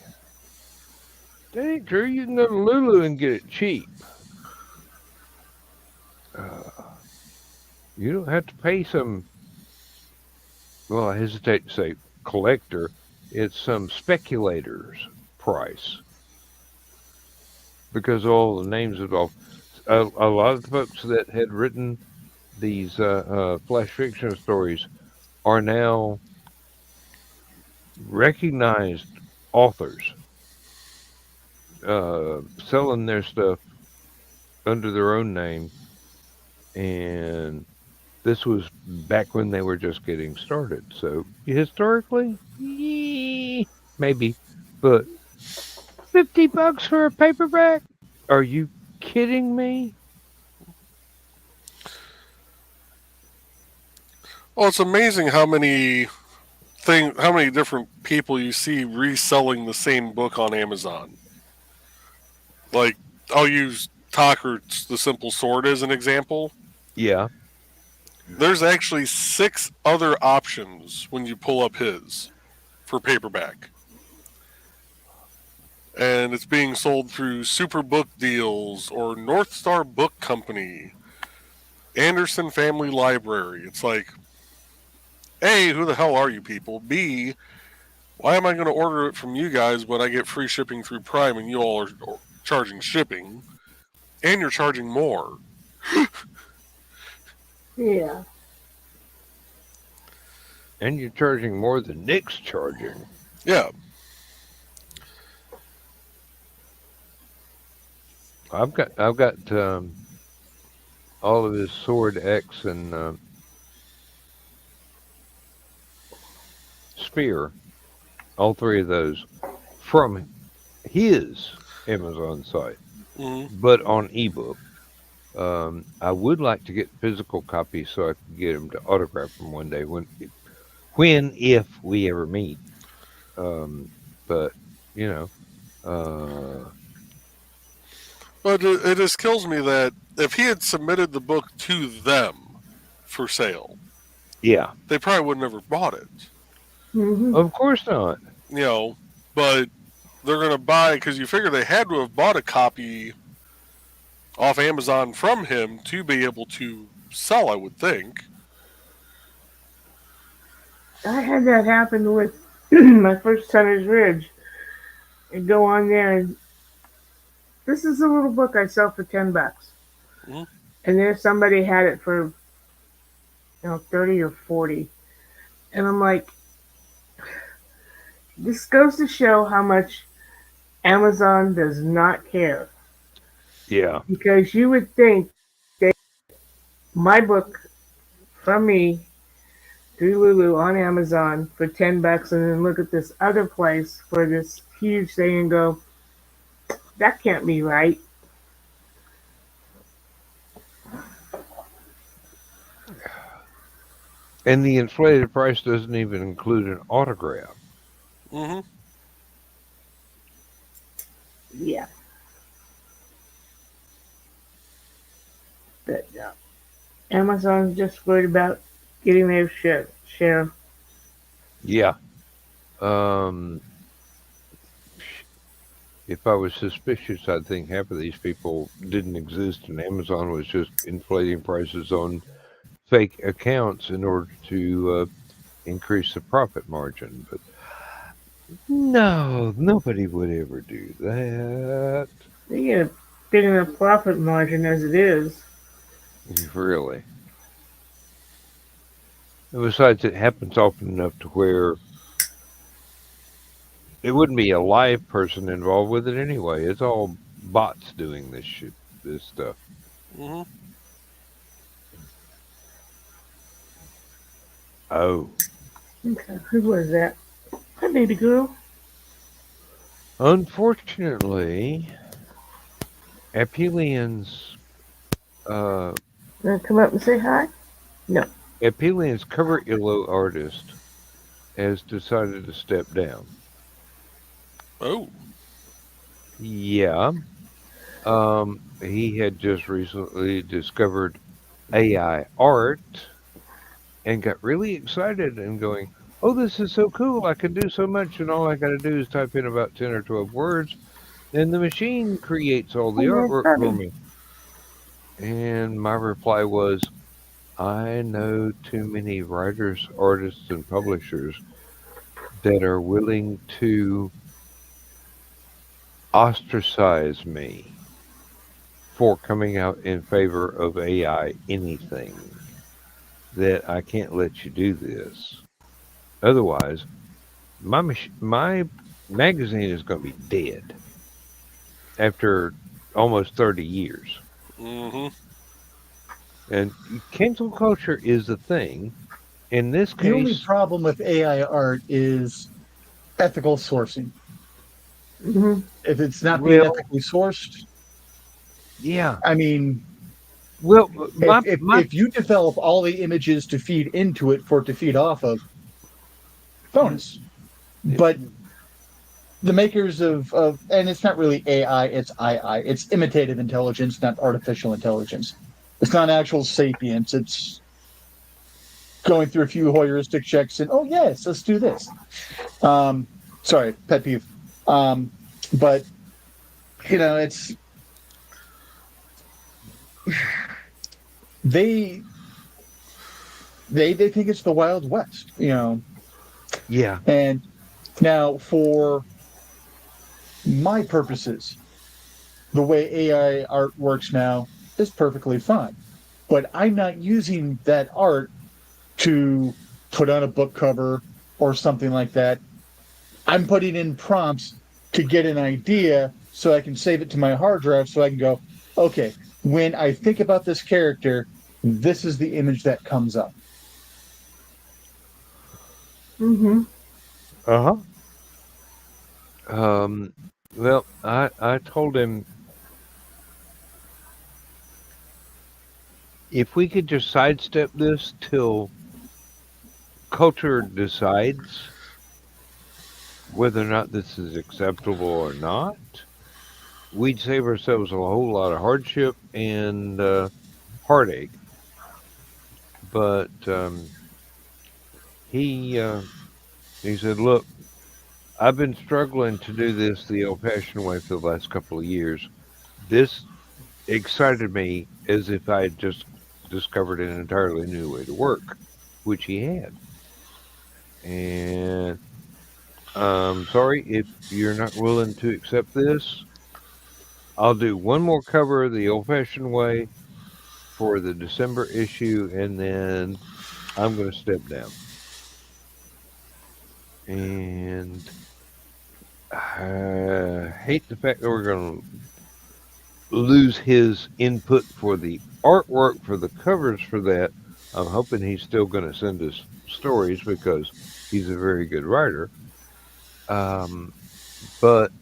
That ain't true. You can go to Lulu and get it cheap. Uh, you don't have to pay some, well, I hesitate to say collector, it's some speculator's price because all the names involved. A lot of the folks that had written these flash fiction stories are now recognized authors selling their stuff under their own name, and this was back when they were just getting started. So historically, maybe, but $50 for a paperback? Are you kidding me? Well, it's amazing how many different people you see reselling the same book on Amazon. Like, I'll use Tockert's The Simple Sword as an example. Yeah. There's actually 6 other options when you pull up his for paperback. And it's being sold through Superbook Deals or North Star Book Company, Anderson Family Library. It's like, A, who the hell are you people? B, why am I going to order it from you guys when I get free shipping through Prime and you all are charging shipping? And you're charging more. Yeah. And you're charging more than Nick's charging. Yeah. I've got all of his Sword X and Spear, all 3 of those from his Amazon site, but on ebook. I would like to get physical copies so I can get him to autograph them one day if we ever meet. But But it just kills me that if he had submitted the book to them for sale, yeah, they probably would have never bought it. Mm-hmm. Of course not. But they're going to buy, because you figure they had to have bought a copy off Amazon from him to be able to sell, I would think. I had that happen with my first Hunter's Ridge. And go on there, and this is a little book I sell for $10. Mm-hmm. And there somebody had it for 30 or 40. And I'm like, this goes to show how much Amazon does not care. Yeah. Because you would think that my book from me through Lulu on Amazon for $10 and then look at this other place for this huge thing and go, that can't be right. And the inflated price doesn't even include an autograph. Mm-hmm. Yeah. But Amazon's just worried about getting their share. Yeah. If I was suspicious, I'd think half of these people didn't exist and Amazon was just inflating prices on fake accounts in order to increase the profit margin. But no, nobody would ever do that. They get a big enough profit margin as it is. Really. And besides, it happens often enough to where it wouldn't be a live person involved with it anyway. It's all bots doing this stuff. Mm-hmm. Oh. Okay, who was that? Hi, baby girl. Unfortunately, Aphelion's uh, Wanna come up and say hi? No. Aphelion's cover illo artist has decided to step down. Oh. Yeah, he had just recently discovered AI art and got really excited and going, "Oh, this is so cool! I can do so much, and all I got to do is type in about 10 or 12 words, and the machine creates all the Oh, artwork that's for funny. me." And my reply was, I know too many writers, artists, and publishers that are willing to ostracize me for coming out in favor of AI anything, that I can't let you do this. Otherwise, my magazine is going to be dead after almost 30 years. Mm-hmm. And cancel culture is a thing. In this The only case, problem with AI art is ethical sourcing. Hmm. If it's not being well, ethically sourced, yeah. I mean, Well, if my if my if you develop all the images to feed into it for it to feed off of, bonus. But the makers of and it's not really AI, it's II. It's imitative intelligence, not artificial intelligence. It's not actual sapience. It's going through a few heuristic checks and oh yes, let's do this. Um, sorry, pet peeve. Um, but it's they they think it's the Wild West, yeah, and now for my purposes, the way AI art works now is perfectly fine. But I'm not using that art to put on a book cover or something like that. I'm putting in prompts to get an idea so I can save it to my hard drive so I can go, okay, when I think about this character, this is the image that comes up. Hmm. uh-huh. Um, well, I told him if we could just sidestep this till culture decides whether or not this is acceptable or not, we'd save ourselves a whole lot of hardship and heartache. But he said, "Look, I've been struggling to do this the old-fashioned way for the last couple of years. This excited me as if I had just discovered an entirely new way to work," which he had. And I'm sorry if you're not willing to accept this. I'll do one more cover the old-fashioned way for the December issue, and then I'm going to step down. And I hate the fact that we're going to lose his input for the artwork for the covers for that. I'm hoping he's still going to send us stories because he's a very good writer. Um, but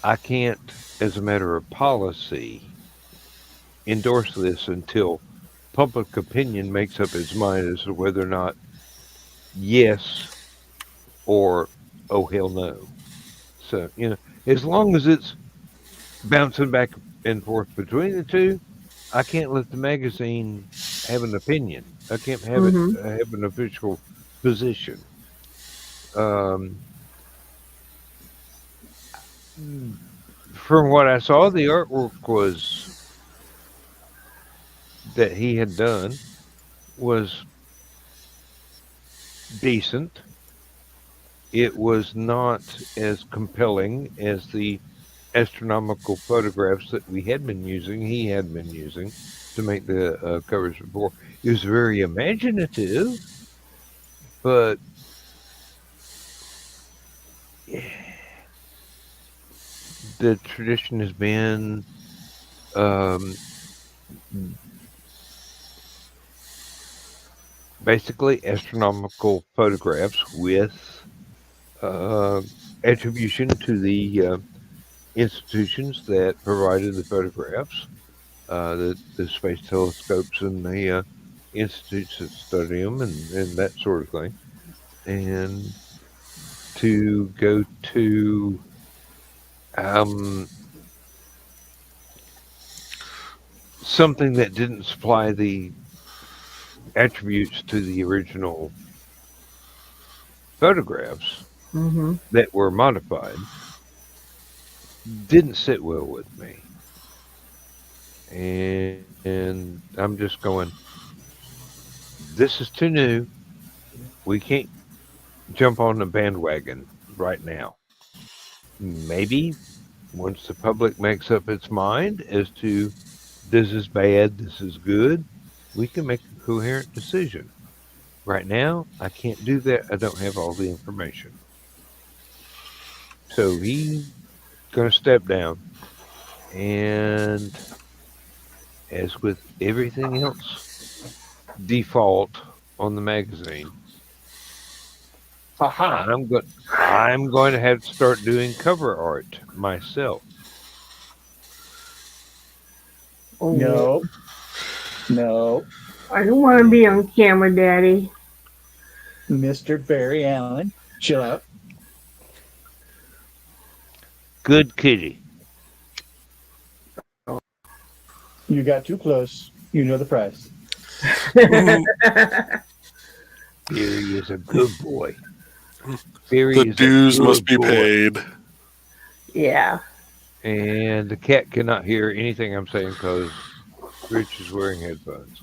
I can't, as a matter of policy, endorse this until public opinion makes up its mind as to whether or not yes or oh hell no. So, as long as it's bouncing back and forth between the two, I can't let the magazine have an opinion. I can't have it Hmm. have an official position. Um, from what I saw, the artwork was that he had done was decent. It was not as compelling as the astronomical photographs that he had been using to make the covers before. It was very imaginative, but the tradition has been um, basically astronomical photographs with uh, attribution to the institutions that provided the photographs, the space telescopes and the institutes that study them and that sort of thing. And to go to um, something that didn't supply the attributes to the original photographs Mm-hmm. that were modified didn't sit well with me. And I'm just going, this is too new. We can't jump on the bandwagon right now. Maybe once the public makes up its mind as to this is bad, this is good, we can make a coherent decision. Right now, I can't do that. I don't have all the information. So he's going to step down. And as with everything else, default on the magazine, Haha. I'm going to have to start doing cover art myself. Oh, No, no, I don't want to be on camera, Daddy. Mr. Barry Allen, chill out. Good kitty. You got too close. You know the price. Barry is a good boy. Barry The is dues a must good be boy. paid. Yeah. And the cat cannot hear anything I'm saying because Rich is wearing headphones.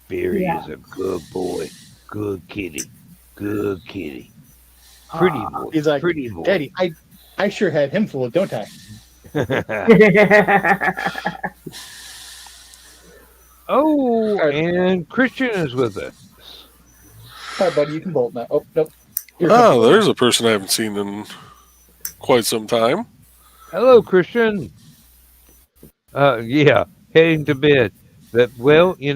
Barry Yeah. is a good boy. Good kitty. Good kitty. Pretty boy. He's like, Pretty boy. Daddy, I sure had him fooled, don't I? Oh, and Christian is with us. All right, buddy, you can bolt now. Oh, nope. You're Oh, comfortable. there's a person I haven't seen in quite some time. Hello, Christian. Yeah, heading to bed. Well, we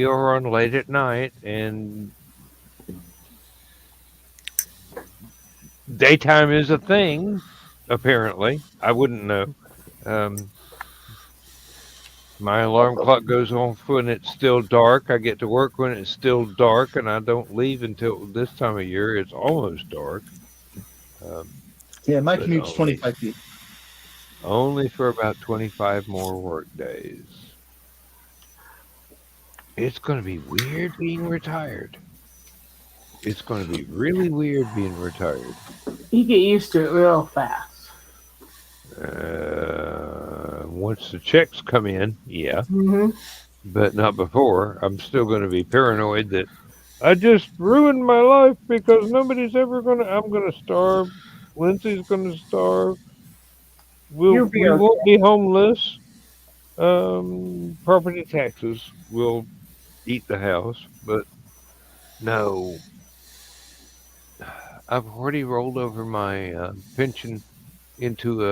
are on late at night, and daytime is a thing. Apparently, I wouldn't know. Um, my alarm clock goes off when it's still dark. I get to work when it's still dark, and I don't leave until this time of year. It's almost dark. Yeah, my But commute's only- 25 feet. Only for about 25 more work days. It's going to be weird being retired. It's going to be really weird being retired. You get used to it real fast. Once the checks come in, yeah, Mm-hmm. but not before. I'm still going to be paranoid that I just ruined my life because nobody's ever going to. I'm going to starve. Lindsay's going to starve. You'll be We okay. won't be homeless. Property taxes will eat the house, but no. I've already rolled over my pension into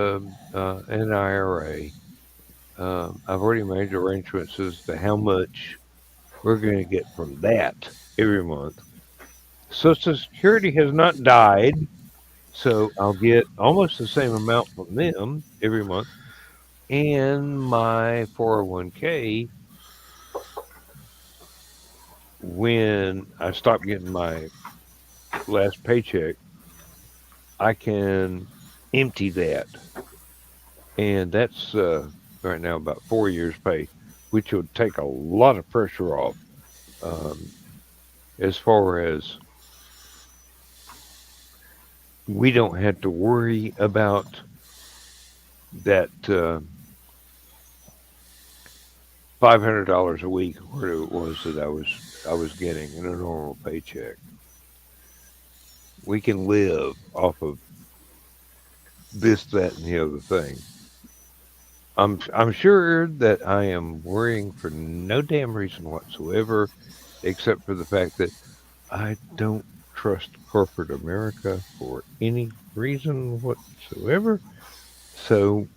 an IRA. I've already made arrangements as to how much we're going to get from that every month. Social Security has not died, so I'll get almost the same amount from them every month. And my 401k, when I stop getting my last paycheck, I can empty that. And that's right now about 4 years' pay, which would take a lot of pressure off as far as we don't have to worry about that $500 a week, where it was that I was getting in a normal paycheck. We can live off of this, that, and the other thing. I'm sure that I am worrying for no damn reason whatsoever, except for the fact that I don't trust corporate America for any reason whatsoever. So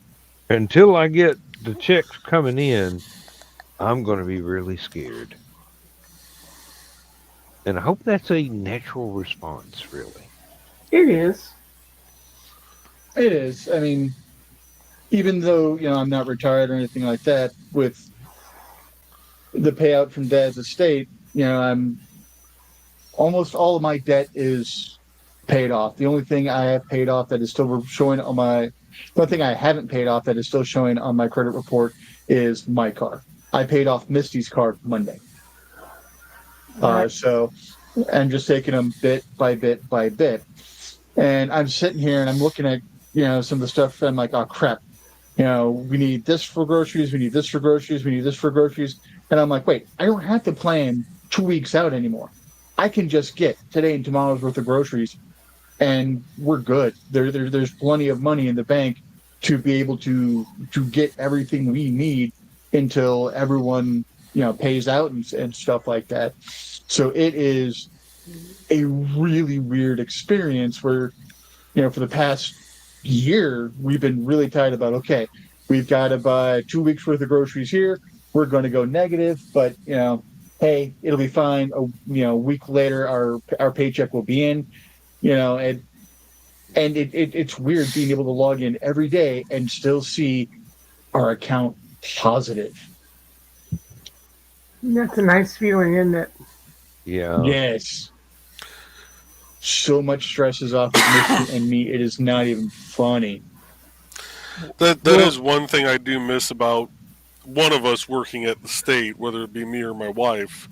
until I get the checks coming in, I'm going to be really scared. And I hope that's a natural response, really. It is. It is. I mean, even though, I'm not retired or anything like that, with the payout from Dad's estate, I'm almost all of my debt is paid off. The only thing I have paid off that is still showing on the only thing I haven't paid off that is still showing on my credit report is my car. I paid off Misty's car Monday. So I'm just taking them bit by bit by bit. And I'm sitting here and I'm looking at, some of the stuff. And I'm like, oh, crap. We need this for groceries. We need this for groceries. We need this for groceries. And I'm like, wait, I don't have to plan 2 weeks out anymore. I can just get today and tomorrow's worth of groceries and we're good. There's plenty of money in the bank to be able to get everything we need until everyone, pays out and stuff like that. So it is a really weird experience where, for the past year, we've been really tight about, okay, we've got to buy 2 weeks worth of groceries here. We're going to go negative, but, hey, it'll be fine. A week later, our paycheck will be in, and it's weird being able to log in every day and still see our account positive. That's a nice feeling, isn't it? Yeah. Yes. So much stress is off of Misty and me. It is not even funny. That is one thing I do miss about one of us working at the state, whether it be me or my wife.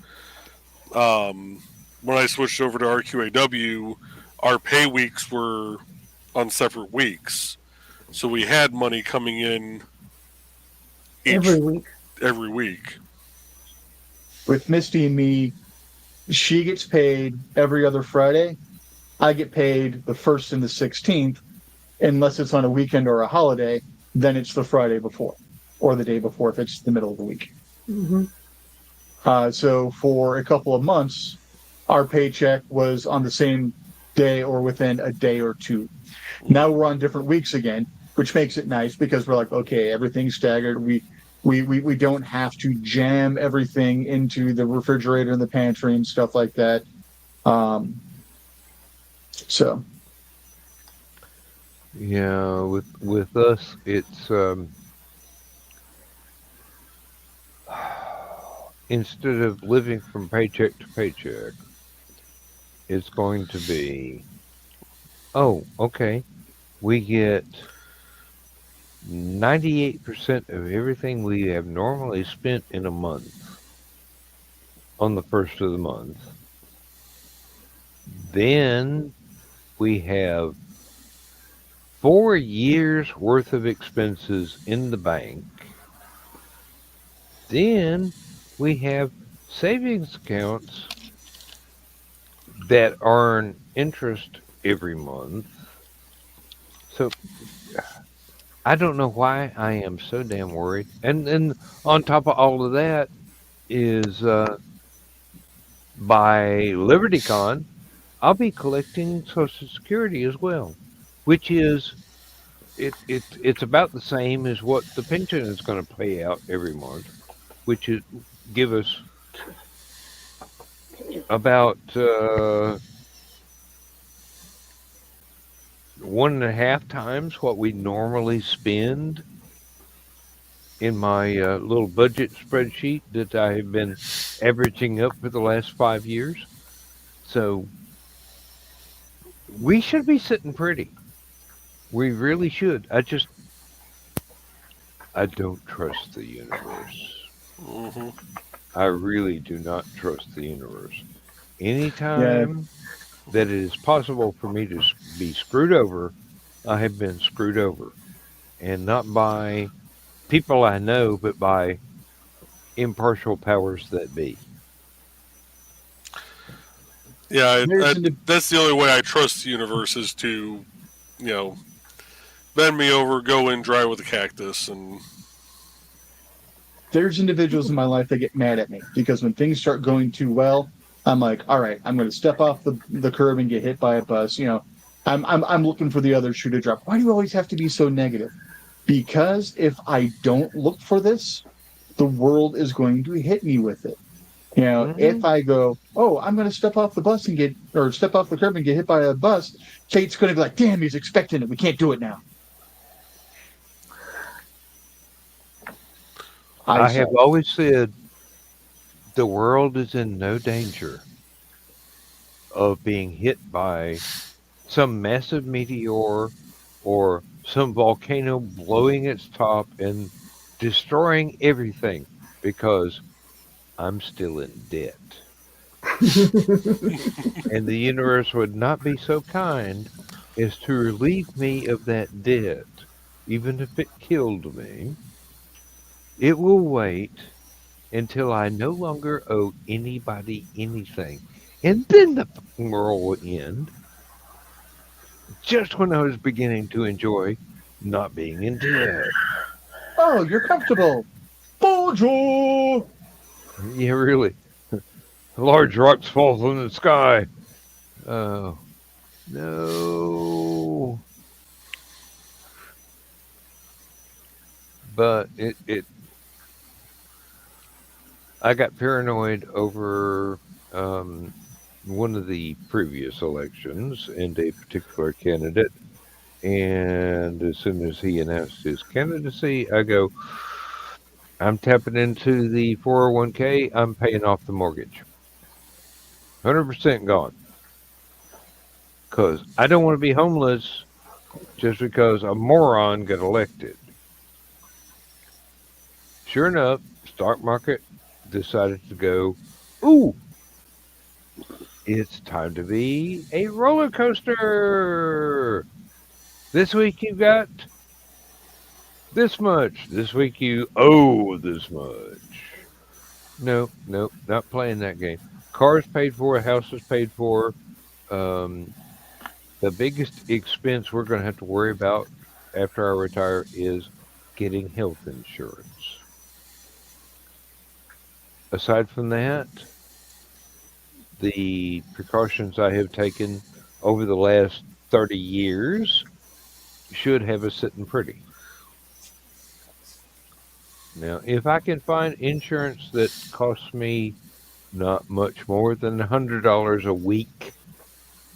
When I switched over to RQAW, our pay weeks were on separate weeks, so we had money coming in Every week. With Misty and me, she gets paid every other Friday. I get paid the 1st and the 16th, unless it's on a weekend or a holiday. Then it's the Friday before, or the day before if it's the middle of the week. Mm-hmm. So for a couple of months, our paycheck was on the same day or within a day or two. Now we're on different weeks again, which makes it nice because we're like, okay, everything's staggered. We don't have to jam everything into the refrigerator and the pantry and stuff like that. So. Yeah, with us, it's instead of living from paycheck to paycheck, it's going to be, oh, okay, we get 98% of everything we have normally spent in a month on the first of the month. Then we have 4 years worth of expenses in the bank. Then we have savings accounts that earn interest every month. So I don't know why I am so damn worried. And on top of all of that is by LibertyCon, I'll be collecting Social Security as well, which is it's about the same as what the pension is going to pay out every month, which is give us about 1.5 times what we normally spend in my little budget spreadsheet that I have been averaging up for the last 5 years. So we should be sitting pretty. We really should. I don't trust the universe. Mm-hmm. I really do not trust the universe. Anytime that it is possible for me to be screwed over, I have been screwed over. And not by people I know, but by impartial powers that be. Yeah, that's the only way I trust the universe is to, bend me over, go in dry with a cactus, and there's individuals in my life that get mad at me because when things start going too well, I'm like, all right, I'm going to step off the curb and get hit by a bus. I'm looking for the other shoe to drop. Why do you always have to be so negative? Because if I don't look for this, the world is going to hit me with it. You know, Mhm. if I go, oh, I'm going to step off the bus and step off the curb and get hit by a bus, Kate's going to be like, damn, he's expecting it. We can't do it now. I have Eyesight. always said the world is in no danger of being hit by some massive meteor or some volcano blowing its top and destroying everything because I'm still in debt. And the universe would not be so kind as to relieve me of that debt, even if it killed me. It will wait until I no longer owe anybody anything. And then the fucking world will end just when I was beginning to enjoy not being in debt. Oh, you're comfortable. Bonjour. Yeah, really. Large rocks fall from the sky. Oh, no. But I got paranoid over one of the previous elections and a particular candidate. And as soon as he announced his candidacy, I go, I'm tapping into the 401k. I'm paying off the mortgage. 100% gone. Because I don't want to be homeless just because a moron got elected. Sure enough, stock market decided to go, ooh, it's time to be a roller coaster. This week you got this much. This week you owe this much. No, no, not playing that game. Cars paid for, houses paid for. Um, the biggest expense we're going to have to worry about after I retire is getting health insurance. Aside from that, the precautions I have taken over the last 30 years should have us sitting pretty. Now, if I can find insurance that costs me not much more than $100 a week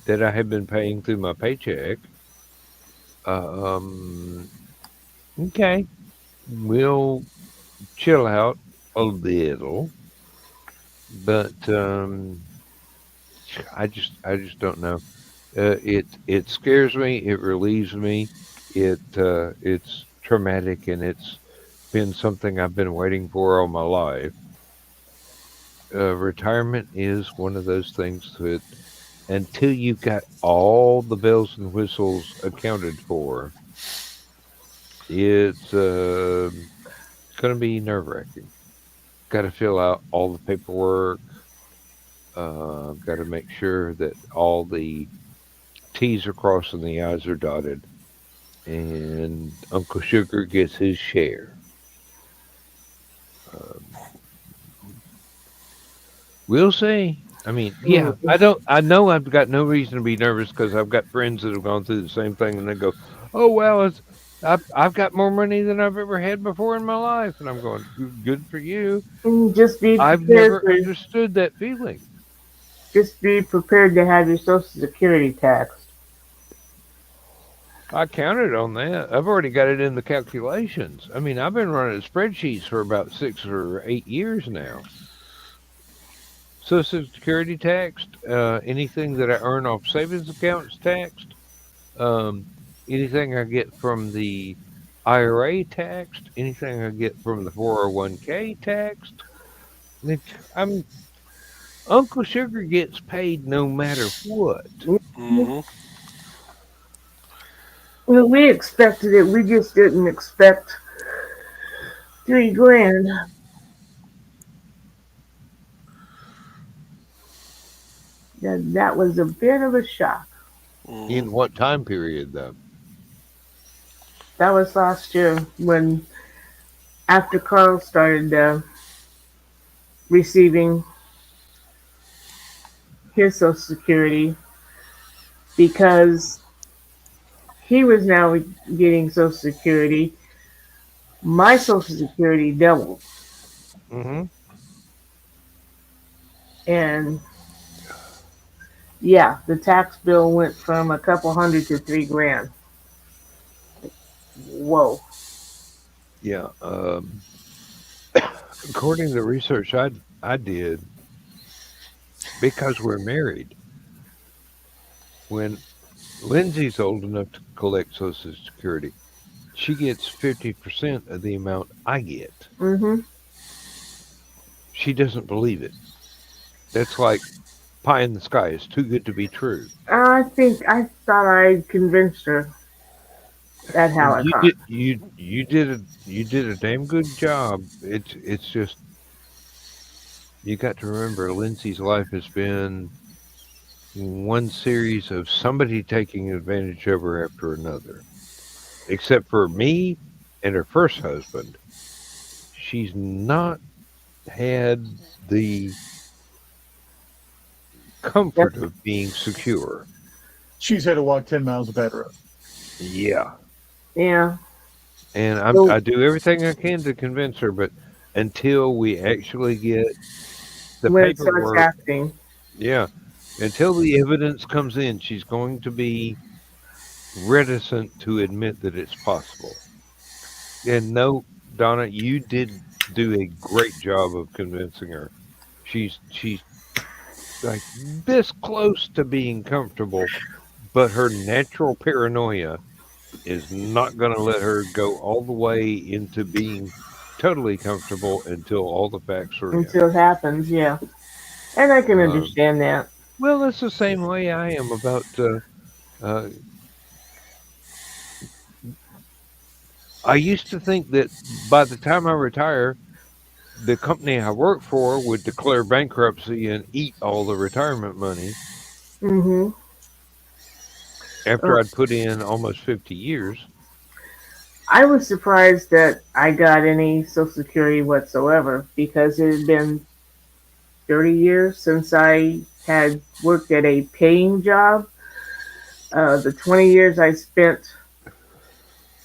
that I have been paying through my paycheck, okay, we'll chill out a little. But I just don't know. It scares me. It relieves me. It's traumatic, and it's been something I've been waiting for all my life. Retirement is one of those things that until you've got all the bells and whistles accounted for, it's going to be nerve wracking. Got to fill out all the paperwork. Got to make sure that all the T's are crossed and the I's are dotted. And Uncle Sugar gets his share. Um, we'll see. I mean, yeah, I don't. I know I've got no reason to be nervous because I've got friends that have gone through the same thing, and they go, "Oh well, I've got more money than I've ever had before in my life," and I'm going, "Good for you." Just be I've prepared never for, understood that feeling. just be prepared to have your Social Security taxed. I counted on that. I've already got it in the calculations. I mean, I've been running spreadsheets for about 6 or 8 years now. Social Security taxed. Anything that I earn off savings accounts taxed. Um, anything I get from the IRA taxed. Anything I get from the 401k taxed. I'm Uncle Sugar gets paid no matter what. Hmm. Well, we expected it. We just didn't expect $3,000. That was a bit of a shock. Hmm. In what time period, though? That was last year when after Carl started receiving his Social Security because he was now getting Social Security. My Social Security doubled. Mm-hmm. And yeah, the tax bill went from a couple hundred to $3,000. Whoa. Yeah. According to the research I did, because we're married, when Lindsay's old enough to collect Social Security, she gets 50% of the amount I get. Mm-hmm. She doesn't believe it. That's like pie in the sky. It's too good to be true. I thought I convinced her at And you Hallowcon. did you did a damn good job. It's just you got to remember Lindsay's life has been one series of somebody taking advantage of her after another. Except for me and her first husband, she's not had the Yes. comfort of being secure. She's had to walk 10 miles of bad road. Yeah. Yeah. And So I do everything I can to convince her, but until we actually get the when it starts paperwork, happening, yeah, until the evidence comes in, she's going to be reticent to admit that it's possible. And no, Donna, you did do a great job of convincing her. She's like this close to being comfortable, but her natural paranoia is not going to let her go all the way into being totally comfortable until all the facts are in. until it happens, yeah. And I can Um, understand that. well, that's the same way I am about. Uh, I used to think that by the time I retire, the company I work for would declare bankruptcy and eat all the retirement money Mm-hmm. after I'd put in almost 50 years. I was surprised that I got any Social Security whatsoever because it had been 30 years since I had worked at a paying job. The 20 years I spent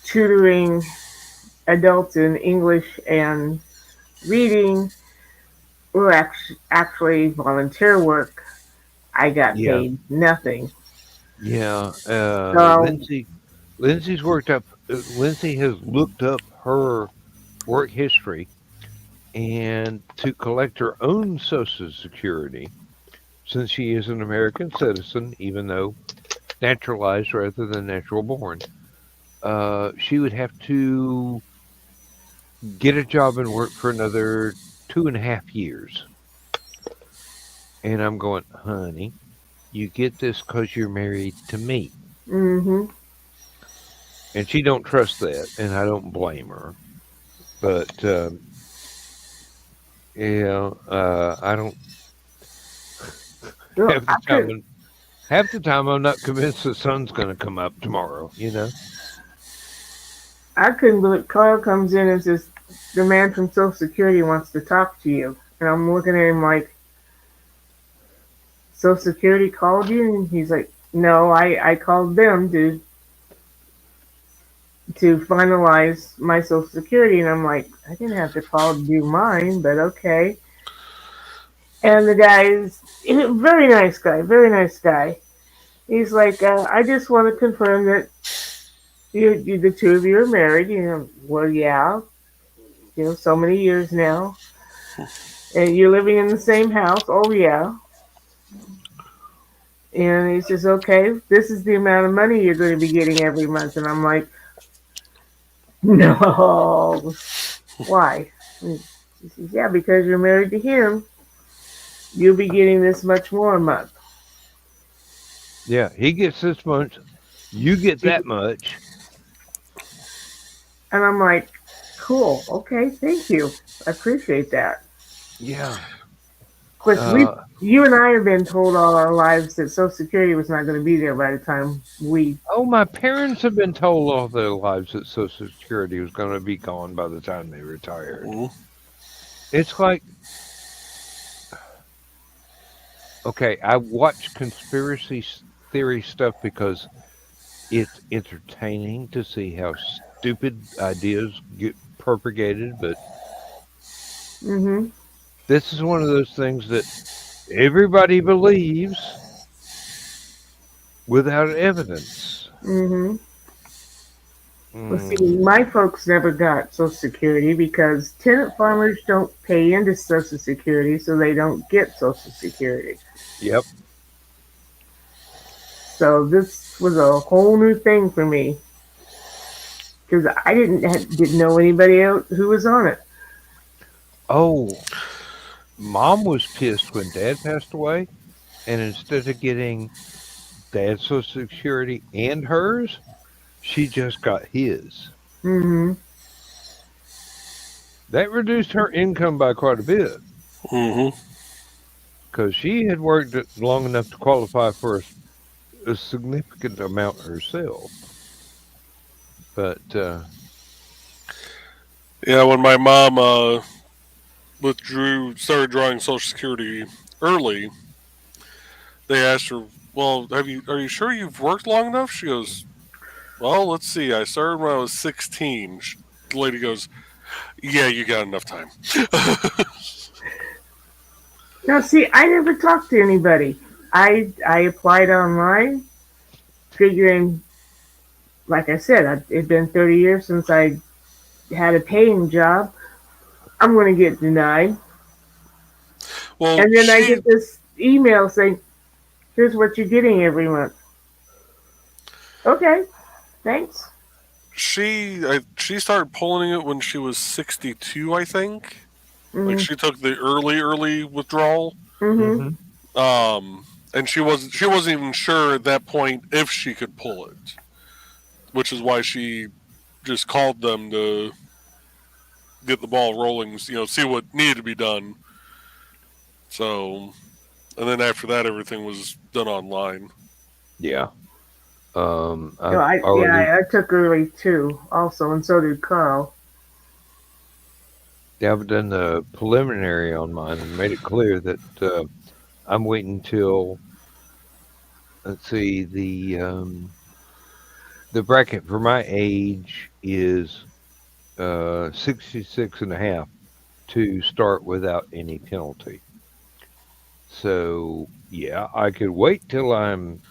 tutoring adults in English and reading were actually volunteer work. I got Yeah, paid nothing. yeah. So, Lindsay's worked up. Lindsay has looked up her work history and to collect her own Social Security, since she is an American citizen, even though naturalized rather than natural born, she would have to get a job and work for another 2.5 years. And I'm going, honey, you get this because you're married to me. hmm And she don't trust that, and I don't blame her. But I don't well, have the time. Half the time, I'm not convinced the sun's going to come up tomorrow. You know? I couldn't believe Carl comes in and says, the man from Social Security wants to talk to you. And I'm looking at him like, Social Security called you? And he's like, no, I called them to finalize my Social Security. And I'm like, I didn't have to call to do mine, but okay. And the guy is a very nice guy, very nice guy. He's like, I just want to confirm that the two of you are married. Well, yeah, so many years now. And you're living in the same house. Oh, yeah. And he says, okay, this is the amount of money you're going to be getting every month. And I'm like, no. Why? And he says, yeah, because you're married to him, you'll be getting this much more a month. Yeah, he gets this much. You get that much. And I'm like, cool. Okay, thank you. I appreciate that. Yeah. Of course, you and I have been told all our lives that Social Security was not going to be there by the time we. Oh, my parents have been told all their lives that Social Security was going to be gone by the time they retired. Mhm. It's like, okay, I watch conspiracy theory stuff because it's entertaining to see how stupid ideas get propagated, but Mm-hmm. this is one of those things that everybody believes without evidence. Mm-hmm. Well, see, Mm, my folks never got Social Security because tenant farmers don't pay into Social Security, so they don't get Social Security. yep. So this was a whole new thing for me because I didn't know anybody else who was on it. Oh, mom was pissed when dad passed away, and instead of getting dad's Social Security and hers, she just got his. Mm-hmm. That reduced her income by quite a bit Mm-hmm. because she had worked it long enough to qualify for a significant amount herself. But Yeah, when my mom started drawing Social Security early, they asked her, "Well, are you sure you've worked long enough?" She goes, "Well, let's see. I started when I was 16." The lady goes, "Yeah, you got enough time." Now, see, I never talked to anybody. I applied online, figuring, like I said, it'd been 30 years since I had a paying job. I'm going to get denied. Well, And then I get this email saying, here's what you're getting every month. Okay, thanks. she started pulling it when she was 62, I think. Like Mm-hmm. she took the early withdrawal. Mm-hmm. mhm. And she wasn't even sure at that point if she could pull it, which is why she just called them to get the ball rolling, see what needed to be done. So, and then after that, everything was done online. Yeah. No, I've already I took early too, also, and so did Carl. I've done the preliminary on mine and made it clear that I'm waiting till, let's see, the bracket for my age is 66 and a half to start without any penalty. So yeah, I could wait till I'm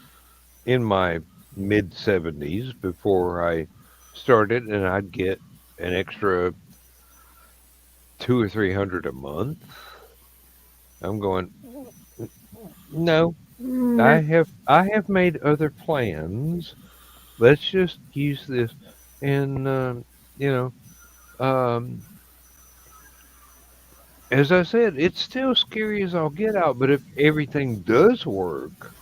in my mid 70s before I started, and I'd get an extra 2 or 300 a month. I'm going, no, Mm, I have made other plans. Let's just use this, and you know, as I said, it's still scary as I'll get out. But if everything does work,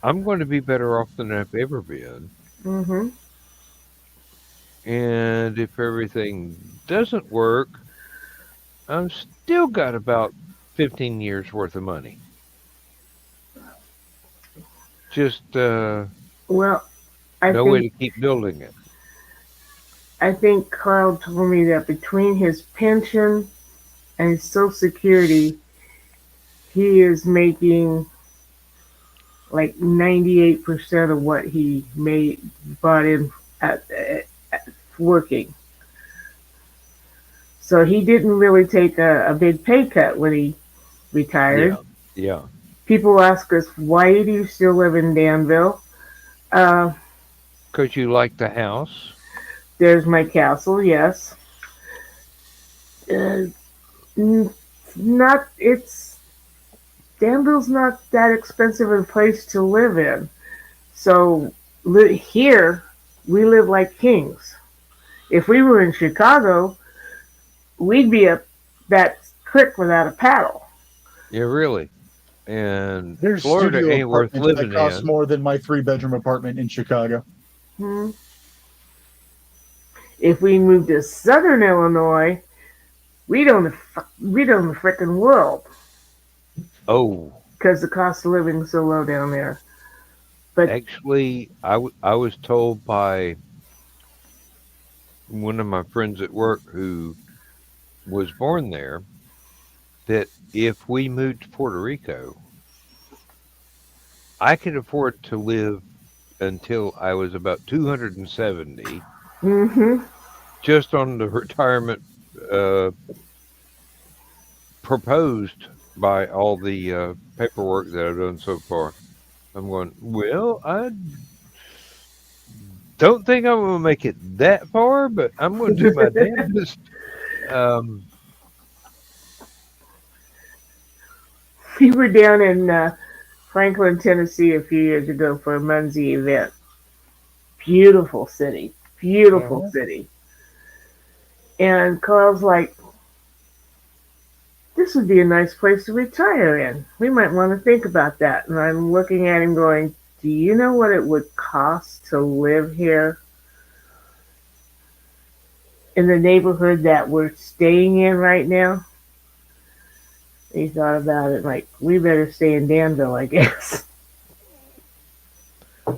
I'm going to be better off than I've ever been. mm-hmm. And if everything doesn't work, I've still got about 15 years worth of money. Just Well, I no way think to keep building it. I think Carl told me that between his pension and his Social Security, he is making like 98% of what he made brought in at working. So he didn't really take a big pay cut when he retired. Yeah, yeah. People ask us, why do you still live in Danville? Uh, Because you like the house. there's my castle, yes. Uh, not it's Danville's not that expensive a place to live in. So here we live like kings. If we were in Chicago, we'd be up that creek without a paddle. Yeah, really. And There's Florida studio ain't worth apartments that living cost in. more than my 3 bedroom apartment in Chicago. Hmm. If we moved to Southern Illinois, we'd own the frickin' world Oh, because the cost of living is so low down there. But actually, I was told by one of my friends at work who was born there that if we moved to Puerto Rico, I could afford to live until I was about 270 mm-hmm, just on the retirement uh, proposed by all the paperwork that I've done so far. I'm going, well, I don't think I'm going to make it that far, but I'm going to do my damnedest. Um, We were down in Franklin, Tennessee a few years ago for a Muncie event. Beautiful city. Beautiful Uh-huh. city. And Carl's like, this would be a nice place to retire in. We might want to think about that. And I'm looking at him going, do you know what it would cost to live here in the neighborhood that we're staying in right now? He thought about it like, we better stay in Danville, I guess.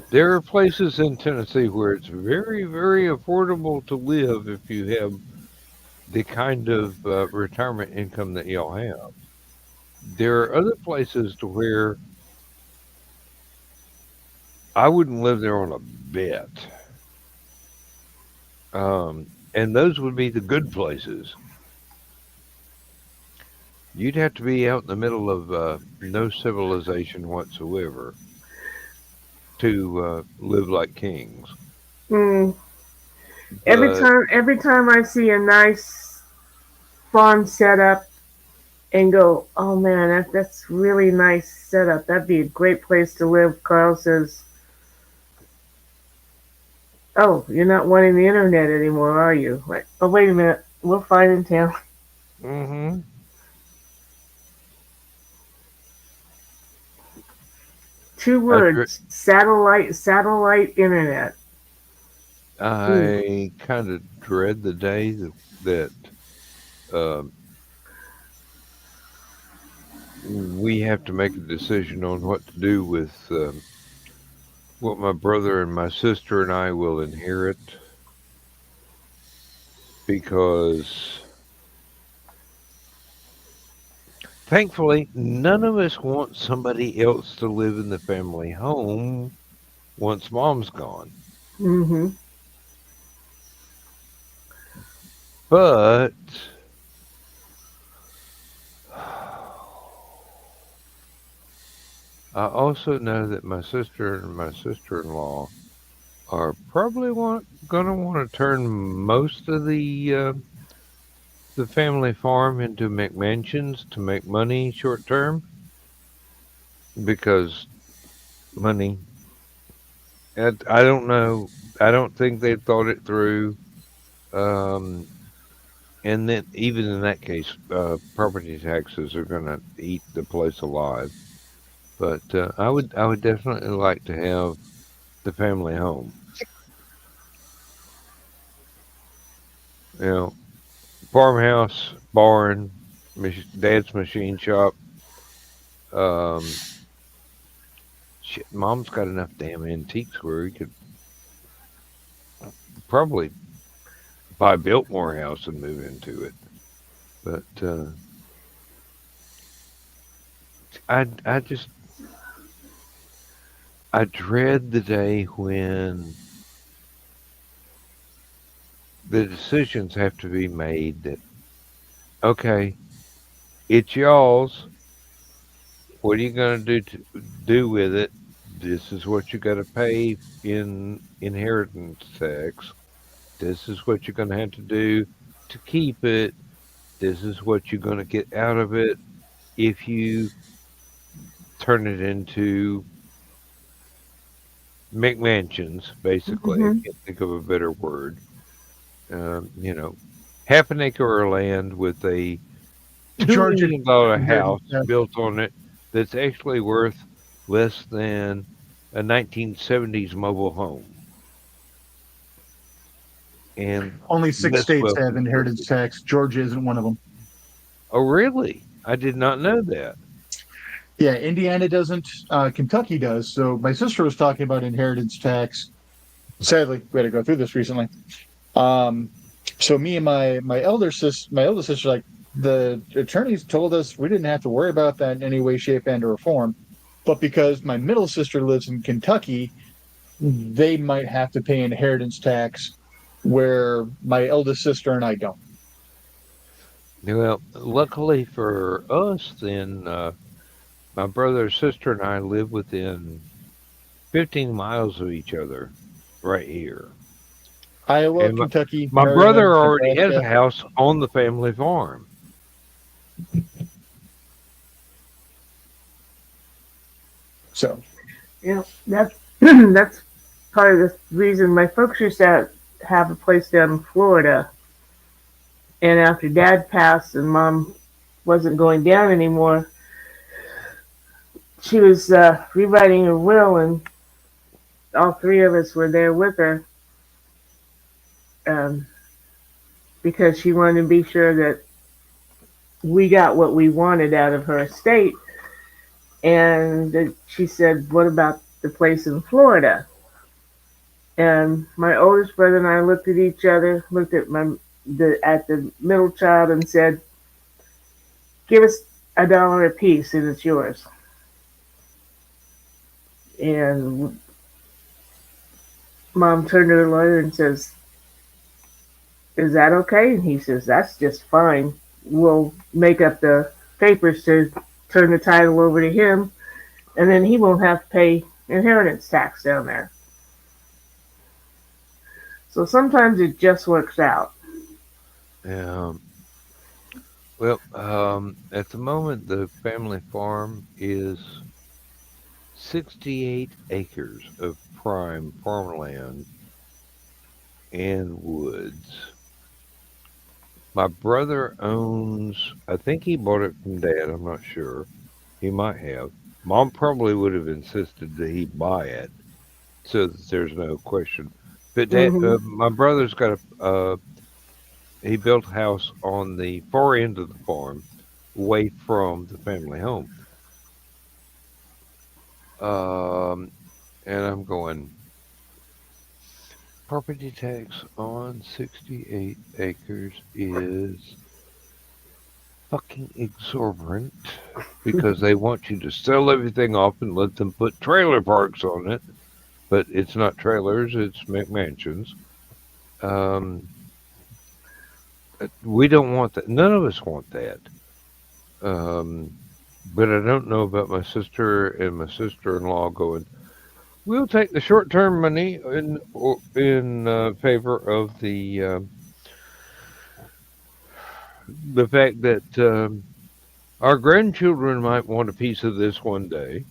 there are places in Tennessee where it's very, very affordable to live if you have the kind of retirement income that y'all have. There are other places to where I wouldn't live there on a bet. And those would be the good places. You'd have to be out in the middle of no civilization whatsoever to live like kings. Mm. But Every time I see a nice farm setup and go, oh man, that's really nice setup. That'd be a great place to live. Carl says, oh, you're not wanting the internet anymore, are you? Like, oh, wait a minute. We're fine in town. hmm Two I, dre- words: satellite internet. Ooh. I kind of dread the day that uh, we have to make a decision on what to do with what my brother and my sister and I will inherit because thankfully none of us want somebody else to live in the family home once mom's gone. Mm-hmm. But I also know that my sister and my sister-in-law are probably going to want to turn most of the family farm into McMansions to make money short term because money. I don't know. I don't think they've thought it through. Um, and then even in that case, property taxes are going to eat the place alive. But I would definitely like to have the family home. You know, farmhouse, barn, dad's machine shop. Um, shit, mom's got enough damn antiques where he could probably buy Biltmore House and move into it. But I just I dread the day when the decisions have to be made that okay, it's y'all's. What are you going to do with it? This is what you got to pay in inheritance tax. This is what you're going to have to do to keep it. This is what you're going to get out of it if you turn it into McMansions, basically. I Mm-hmm. can't think of a better word. You know, half an acre of land with a $2 Georgia million dollar inherited house built on it that's actually worth less than a 1970s mobile home. And only 6 less states well have inheritance constructed. tax. Georgia isn't one of them. Oh, really? I did not know that. Yeah, Indiana doesn't. Kentucky does. So my sister was talking about inheritance tax. Sadly, we had to go through this recently. Um, so me and my eldest sister, like the attorneys told us we didn't have to worry about that in any way, shape, and or form. But because my middle sister lives in Kentucky, they might have to pay inheritance tax where my eldest sister and I don't. Well, luckily for us, then my brother, sister, and I live within 15 miles of each other, right here. Iowa, And Kentucky, my Maryland, brother already has a Nebraska. house on the family farm. So Yeah, that's that's part of the reason my folks used to have a place down in Florida. And after Dad passed and Mom wasn't going down anymore, she was rewriting her will, and all three of us were there with her, um, because she wanted to be sure that we got what we wanted out of her estate. And she said, "What about the place in Florida?" And my oldest brother and I looked at each other, looked at the middle child, and said, "Give us $1 a piece, and it's yours." And Mom turned to the lawyer and says, "Is that okay?" And he says, "That's just fine. We'll make up the papers to turn the title over to him, and then he won't have to pay inheritance tax down there." So sometimes it just works out. Um, well, at the moment, the family farm is 68 acres of prime farmland and woods. My brother owns, I think he bought it from Dad. I'm not sure. He might have. Mom probably would have insisted that he buy it so that there's no question. But Dad, Hmm. my brother's got he built a house on the far end of the farm away from the family home. Um, and I'm going, property tax on 68 acres is fucking exorbitant because they want you to sell everything off and let them put trailer parks on it. But it's not trailers, it's mansions. Um, we don't want that. None of us want that. Um, but I don't know about my sister and my sister-in-law going, we'll take the short-term money in favor of the fact that our grandchildren might want a piece of this one day.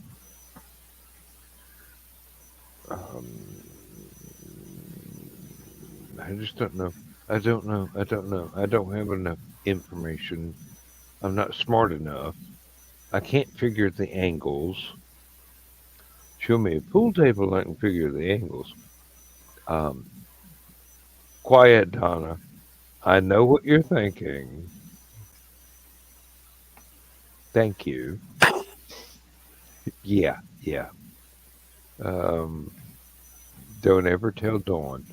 Um, I just don't know. I don't know. I don't know. I don't have enough information. I'm not smart enough. I can't figure the angles. Show me a pool table, I can figure the angles. Um, quiet, Donna. I know what you're thinking. Thank you. Yeah, yeah. Um, don't ever tell Dawn.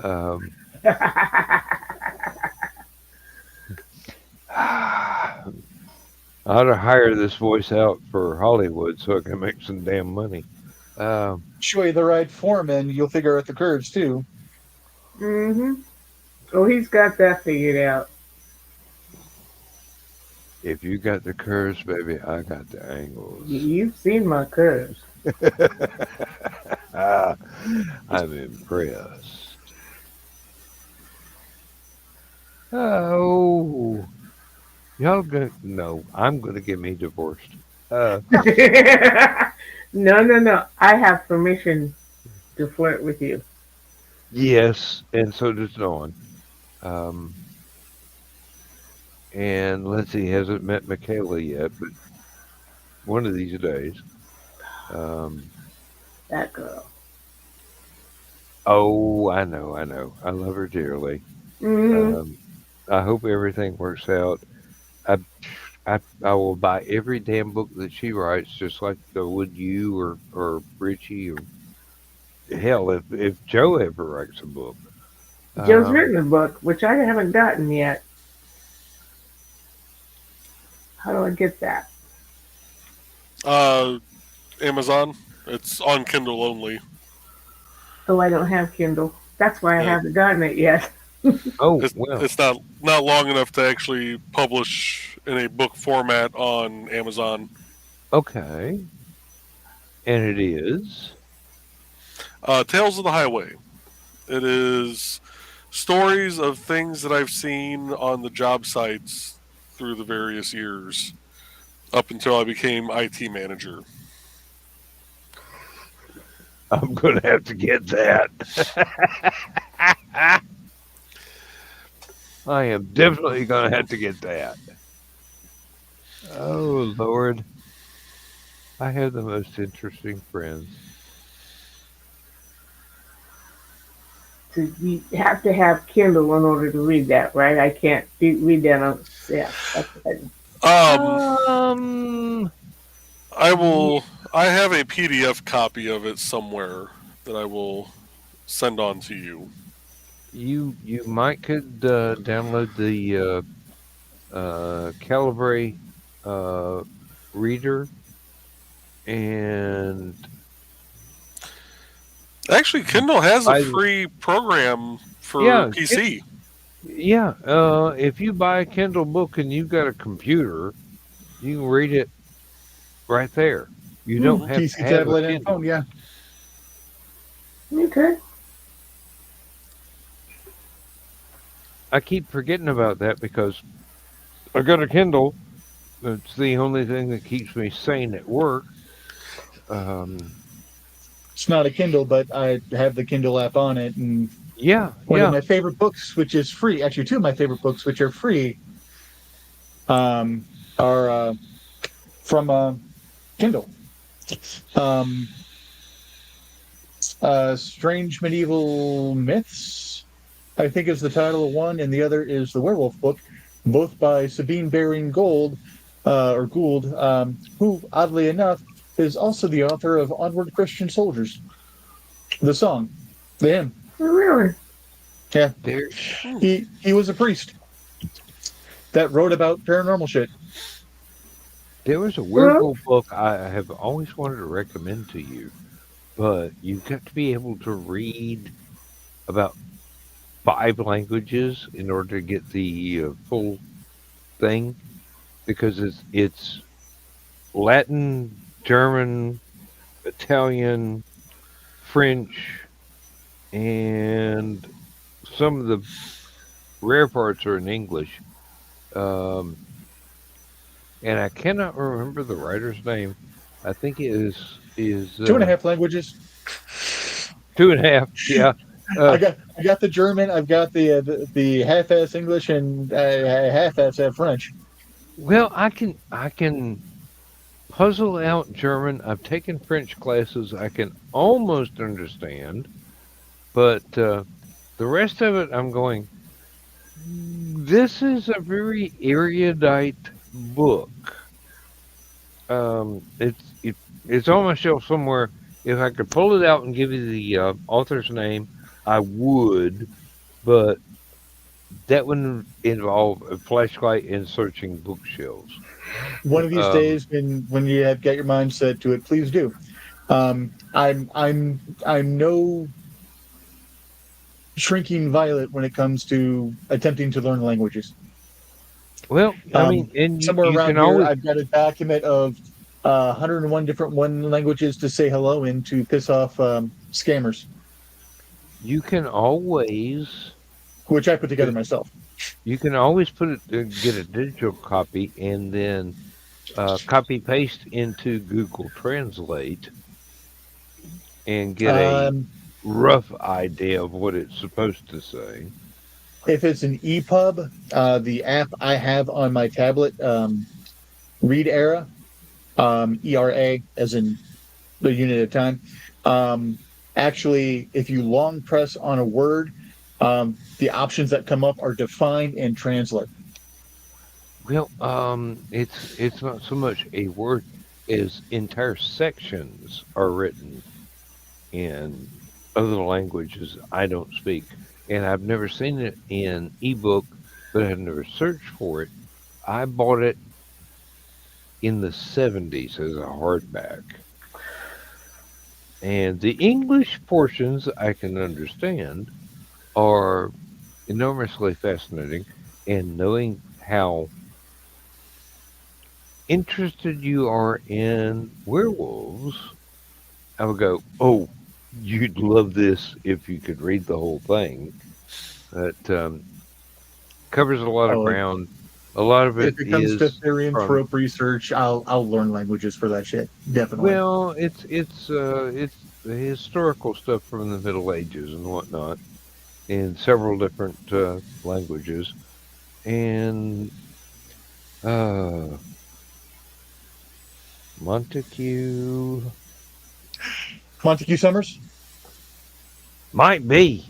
Um, I ought to hire this voice out for Hollywood so I can make some damn money. Um, show you the right form, and you'll figure out the curves too. Hmm. Oh, he's got that figured out. if you got the curves, baby, I got the angles. You've seen my curves. I'm impressed. Oh, y'all gonna no? I'm gonna get me divorced. Uh, No, no, no. I have permission to flirt with you. yes, and so does Dawn. Um, and let's see, hasn't met Michaela yet, but one of these days. Um, That girl. oh, I know, I know. I love her dearly. Hmm. Um, I hope everything works out. I, I will buy every damn book that she writes, just like I would you or Richie or hell, if Joe ever writes a book. Joe's Um, written a book, which I haven't gotten yet. How do I get that? Amazon. It's on Kindle only. Oh, I don't have Kindle. That's why I Yeah, haven't gotten it yet. oh it's well, it's not not long enough to actually publish in a book format on Amazon. Okay. And it is. Tales of the Highway. It is stories of things that I've seen on the job sites through the various years up until I became IT manager. I'm going to have to get that. I am definitely going to have to get that. Oh, Lord. I have the most interesting friends. So you have to have Kindle in order to read that, right? I can't read that on. Yeah, that's right. Um, I have a PDF copy of it somewhere that I will send on to you. you might could download the Calibri reader, and Actually, Kindle has a I free program for yeah PC. yeah. If you buy a Kindle book and you've got a computer, you can read it right there. You don't have to PC, have a tablet, and Kindle. phone. Yeah. Okay. I keep forgetting about that because I got a Kindle. It's the only thing that keeps me sane at work. It's not a Kindle, but I have the Kindle app on it, and Yeah, one of yeah. my favorite books, which is free. Actually, two of my favorite books, which are free, are from Kindle. Um, Strange Medieval Myths, I think, is the title of one, and the other is the Werewolf book, both by Sabine Baring Gould, who, oddly enough, is also the author of Onward Christian Soldiers, the song, the hymn. Oh, really? Yeah, There, he was a priest that wrote about paranormal shit. there was a werewolf book I have always wanted to recommend to you, but you've got to be able to read about 5 languages in order to get the full thing, because it's Latin, German, Italian, French, and some of the rare parts are in English. Um, and I cannot remember the writer's name. I think it is Two and a half languages. 2.5. Yeah. I got the German. I've got the half-ass English and half-ass French. Well, I can puzzle out German. I've taken French classes. I can almost understand, but the rest of it, I'm going. This is a very erudite book. It's on my shelf somewhere. If I could pull it out and give you the author's name, I would, but that would involve a flashlight and searching bookshelves. One of these days, when you have got your mind set to it, please do. I'm no shrinking violet when it comes to attempting to learn languages. Well, I mean, and Somewhere you around can here, always I've got a document of 101 different languages to say hello in to piss off scammers, you can always which I put together myself. you can always put it get a digital copy and then copy paste into Google Translate and get a rough idea of what it's supposed to say. If it's an EPUB, the app I have on my tablet, Read Era, ERA, as in the unit of time. Actually, if you long press on a word, the options that come up are define and translate. Well, it's not so much a word as entire sections are written in other languages I don't speak, and I've never seen it in ebook, but I've never searched for it. I bought it in the 70s as a hardback. And the English portions I can understand are enormously fascinating. and knowing how interested you are in werewolves, I would go, "Oh, you'd love this if you could read the whole thing." But covers a lot of Oh, ground. A lot of it if it comes to is theory and from trope research, I'll learn languages for that shit. Definitely. well, it's the historical stuff from the Middle Ages and whatnot in several different languages, and uh, Montague Montague Summers. might be.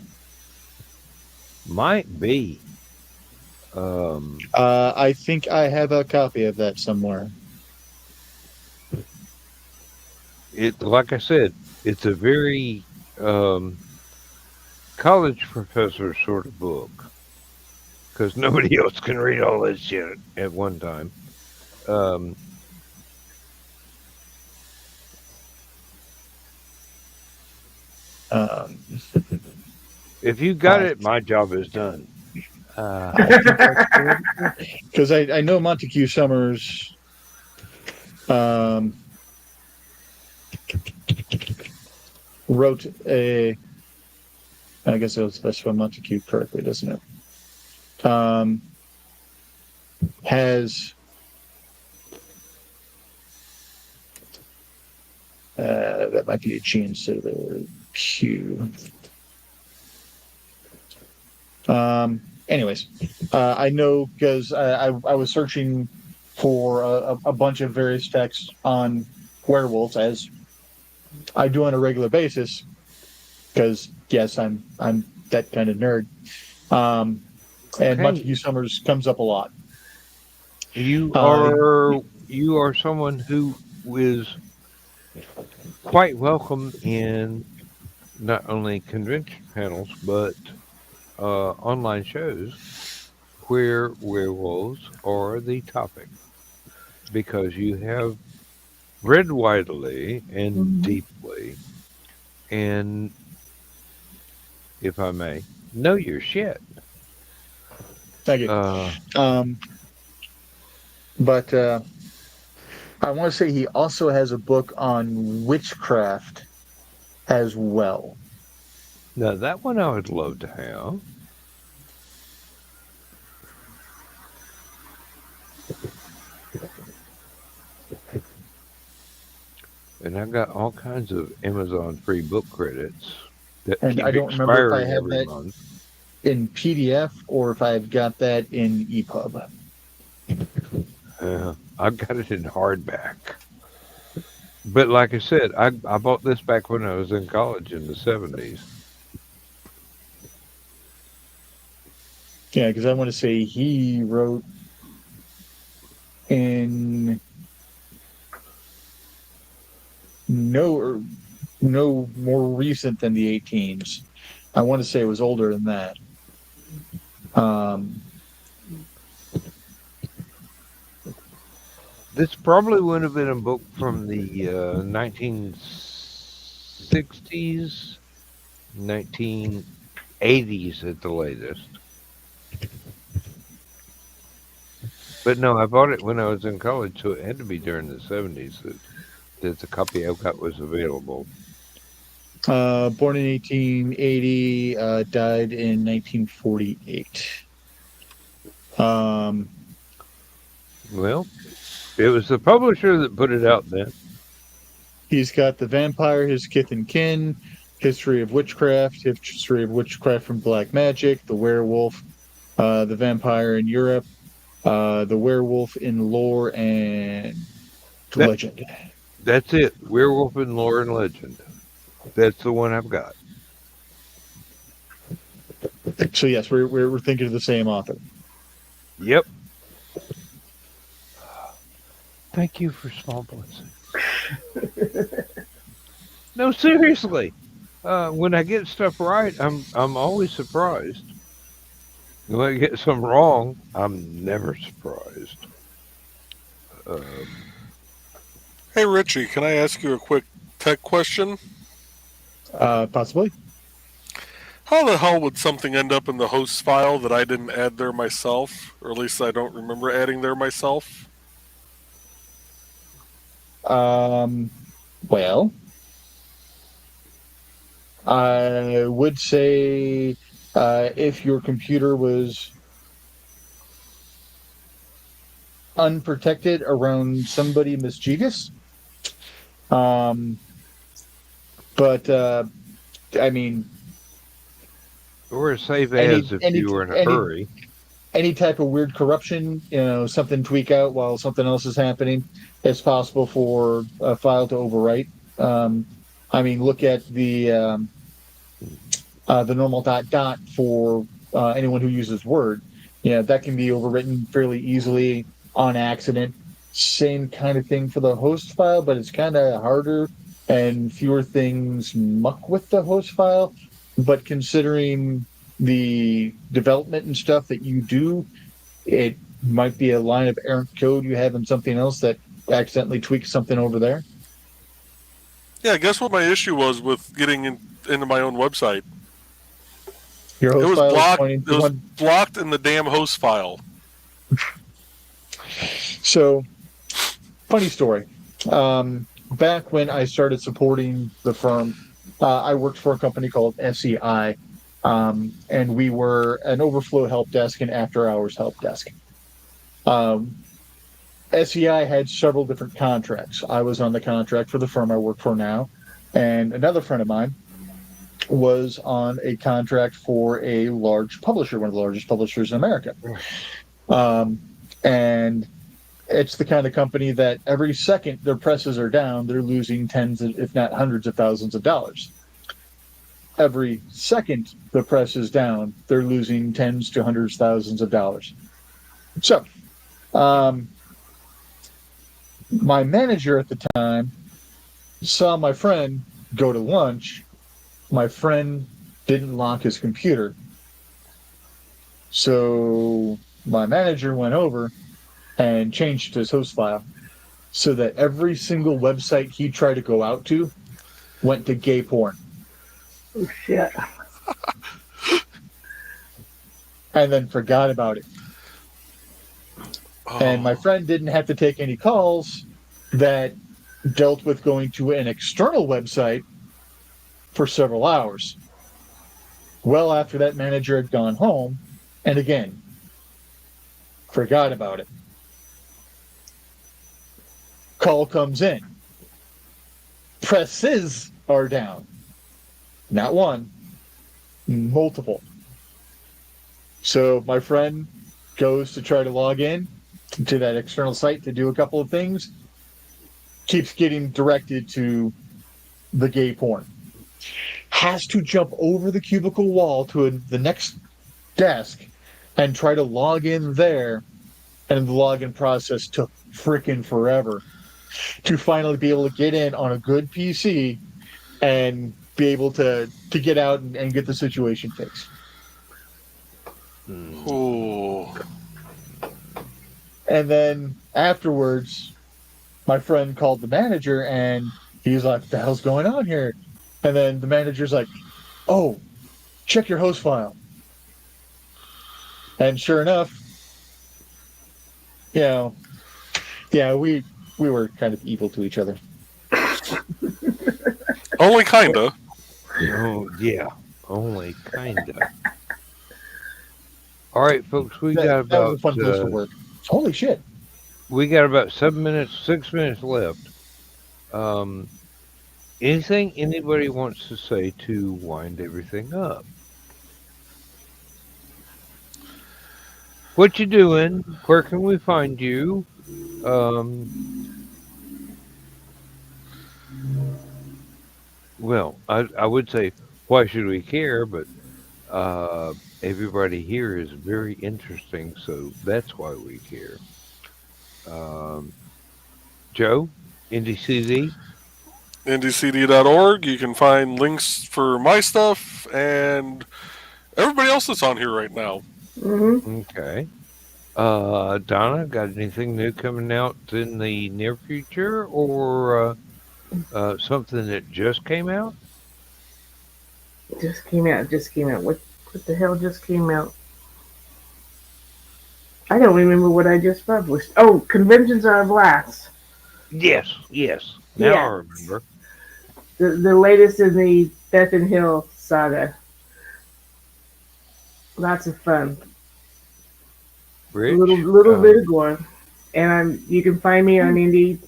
Um, I think I have a copy of that somewhere. it like I said, it's a very college professor sort of book because nobody else can read all this shit at one time. Um, Um, if you got I- it, my job is done. Because I know Montague Summers wrote a. I guess it'll specify Montague correctly, doesn't it? Has that might be a G instead of the Q. Anyways, I know because I was searching for a bunch of various texts on werewolves, as I do on a regular basis. Because yes, I'm that kind of nerd. And Okay. Montague Summers comes up a lot. You Uh, are someone who is quite welcome in not only convention panels but online shows where werewolves are the topic because you have read widely and deeply, and if I may, know your shit. Thank you. But I want to say he also has a book on witchcraft as well. Now that one I would love to have. And I got all kinds of Amazon free book credits that And keep I don't remember if I expiring have every that month. in PDF or if I've got that in EPUB. I've got it in hardback. But like I said, I bought this back when I was in college in the 70s. Yeah, because I want to say he wrote in no more recent than the 18s. I want to say it was older than that. This probably would have been a book from the 1960s, 1980s at the latest. But no, I bought it when I was in college, so it had to be during the 70s that the copy I got was available. Born in 1880, died in 1948. Well, it was the publisher that put it out then. He's got The Vampire, His Kith and Kin, History of Witchcraft, History of Witchcraft from Black Magic, The Werewolf, The Vampire in Europe, The Werewolf in Lore and Legend. That's it. Werewolf in Lore and Legend. That's the one I've got. So yes, we're thinking of the same author. Yep. Thank you for small blessings. No, seriously. When I get stuff right, I'm always surprised. When I get some wrong, I'm never surprised. Hey, Richie, can I ask you a quick tech question? Possibly. How the hell would something end up in the host file that I didn't add there myself? Or at least I don't remember adding there myself? Well, I would say if your computer was unprotected around somebody mischievous. But I mean, Or save any as if any you were in a any hurry. any type of weird corruption, something tweak out while something else is happening, it's possible for a file to overwrite. I mean, look at the normal dot for anyone who uses Word. That can be overwritten fairly easily on accident. Same kind of thing for the host file, but it's kind of harder and fewer things muck with the host file. But considering the development and stuff that you do, it might be a line of errant code you have in something else that accidentally tweaks something over there. Yeah, guess what my issue was with getting into my own website? Your host It was file is blocked. pointing It to was one. blocked in the damn host file. So, funny story. Back when I started supporting the firm, I worked for a company called SEI, and we were an overflow help desk and after hours help desk. SEI had several different contracts. I was on the contract for the firm I work for now, and another friend of mine was on a contract for a large publisher, one of the largest publishers in America. And it's the kind of company that every second their presses are down, they're losing tens, if not hundreds of thousands of dollars. Every second the press is down, they're losing tens to hundreds of thousands of dollars. So, my manager at the time saw my friend go to lunch. My friend didn't lock his computer. So my manager went over and changed his host file so that every single website he tried to go out to went to gay porn. Oh, shit. And then forgot about it. Oh. And my friend didn't have to take any calls that dealt with going to an external website for several hours. Well, after that manager had gone home, and again, forgot about it. Call comes in. Presses are down. Not one, multiple. So my friend goes to try to log in to that external site to do a couple of things, keeps getting directed to the gay porn. Has to jump over the cubicle wall to the next desk and try to log in there, and the login process took freaking forever to finally be able to get in on a good PC and be able to get out and get the situation fixed. Oh. And then afterwards, my friend called the manager and he's like, "What the hell's going on here?" And then the manager's like, "Oh, check your host file." And sure enough, yeah, we were kind of evil to each other. Only kinda. Oh, yeah. Only kinda. All right, folks, we got That was about a fun place to work. Holy shit. we got about 6 minutes left. Anything anybody wants to say to wind everything up? What you doing? Where can we find you? Well, I would say, why should we care? But everybody here is very interesting, so that's why we care. Joe, NDCD? NDCD.org. You can find links for my stuff and everybody else that's on here right now. Mm-hmm. Okay. Donna, got anything new coming out in the near future, or something that just came out? It just came out. It just came out. What the hell just came out? I don't remember what I just published. Oh, conventions are a blast. Yes, yes. Now I Yeah, remember. the latest in the Beth and Hill saga. Lots of fun. Little Rich. little bit of gore. And you can find me on indiecd.org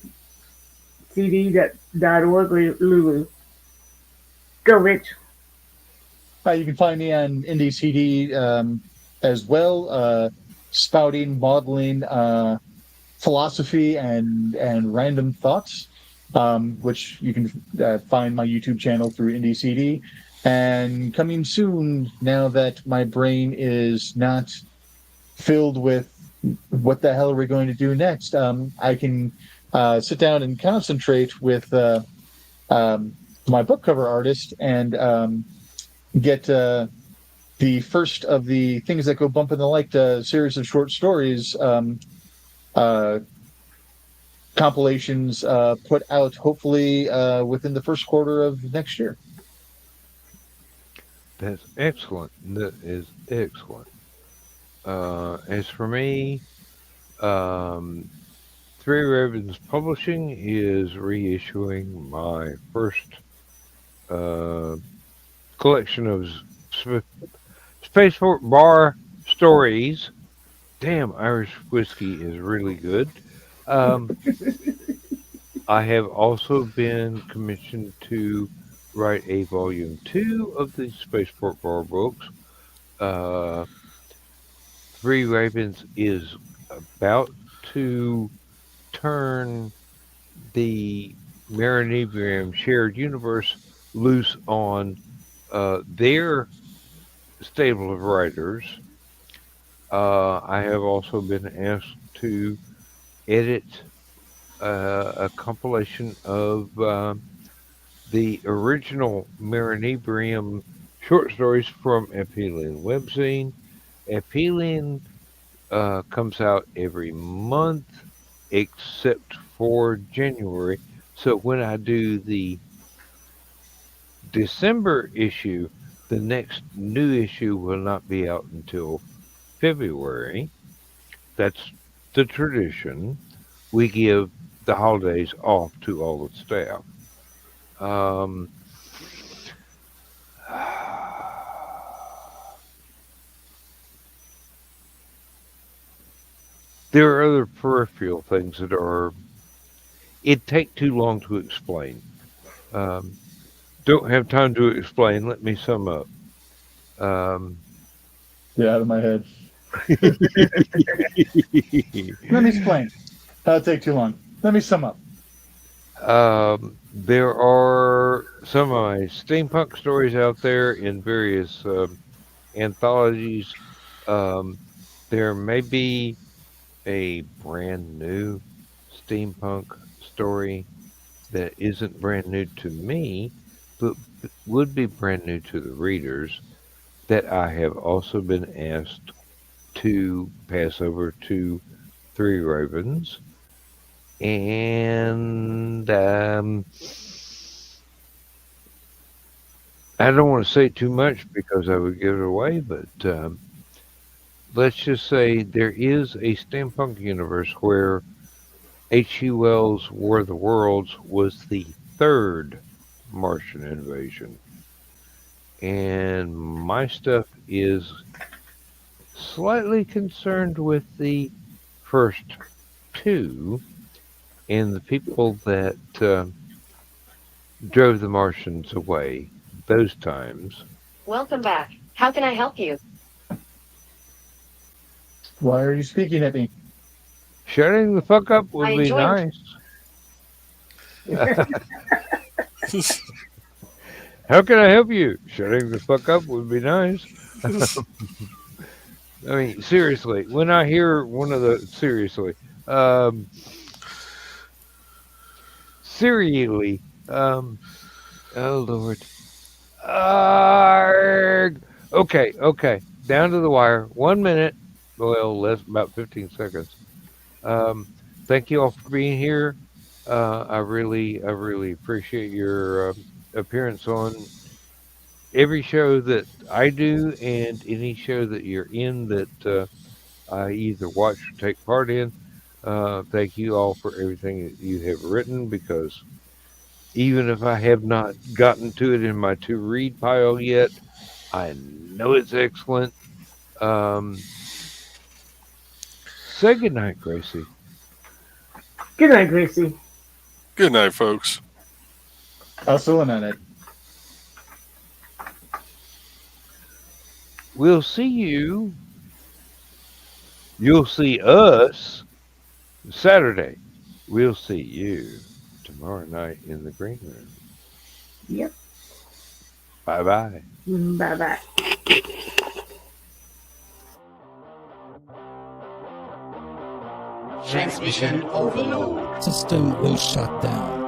or Lulu. Go, Rich. You can find me on Indie CD as well, spouting, modeling, philosophy, and random thoughts, which you can find my YouTube channel through Indie CD. And coming soon, now that my brain is not filled with what the hell are we going to do next, I can sit down and concentrate with um, my book cover artist and get the first of the things that go bump in the light series of short stories uh, compilations put out hopefully within the first quarter of next year. That's excellent. That is excellent. As for me, um, Three Ravens Publishing is reissuing my first uh, collection of Spaceport Bar stories. Damn, Irish whiskey is really good. Um, I have also been commissioned to write a volume two of the Spaceport Bar books. Uh, Three Ravens is about to turn the Marinibrium shared universe loose on their stable of writers. I have also been asked to edit a compilation of the original Marinibrium short stories from Aphelion Webzine. Aphelion comes out every month except for January. So when I do the December issue, the next new issue will not be out until February. That's the tradition. We give the holidays off to all the staff. Um, there are other peripheral things that are, it'd take too long to explain. Um, don't have time to explain. Let me sum up. Um, Get out of my head. Let me explain. That'll take too long. Let me sum up. There are some of my steampunk stories out there in various anthologies. Um, there may be a brand new steampunk story that isn't brand new to me, but would be brand new to the readers that I have also been asked to pass over to Three Ravens. And I don't want to say too much because I would give it away, but let's just say there is a steampunk universe where H.G. Wells' War of the Worlds was the third Martian invasion. And my stuff is slightly concerned with the first two and the people that drove the Martians away those times. Welcome back. How can I help you? Why are you speaking at me? Shutting the fuck up would I be enjoy nice. How can I help you? Shutting the fuck up would be nice. I mean, seriously, when I hear one of the um, serially, oh Lord, Arrgh. Okay, down to the wire. 1 minute, well, less about 15 seconds. Um, thank you all for being here. I really appreciate your appearance on every show that I do and any show that you're in that I either watch or take part in. Thank you all for everything that you have written, because even if I have not gotten to it in my to read pile yet, I know it's excellent. Say goodnight, Gracie. Good night, Gracie. Good night, folks. Also on it. We'll see you. You'll see us Saturday. We'll see you tomorrow night in the green room. Yep. Bye-bye. Bye-bye. Transmission overload. System will shut down.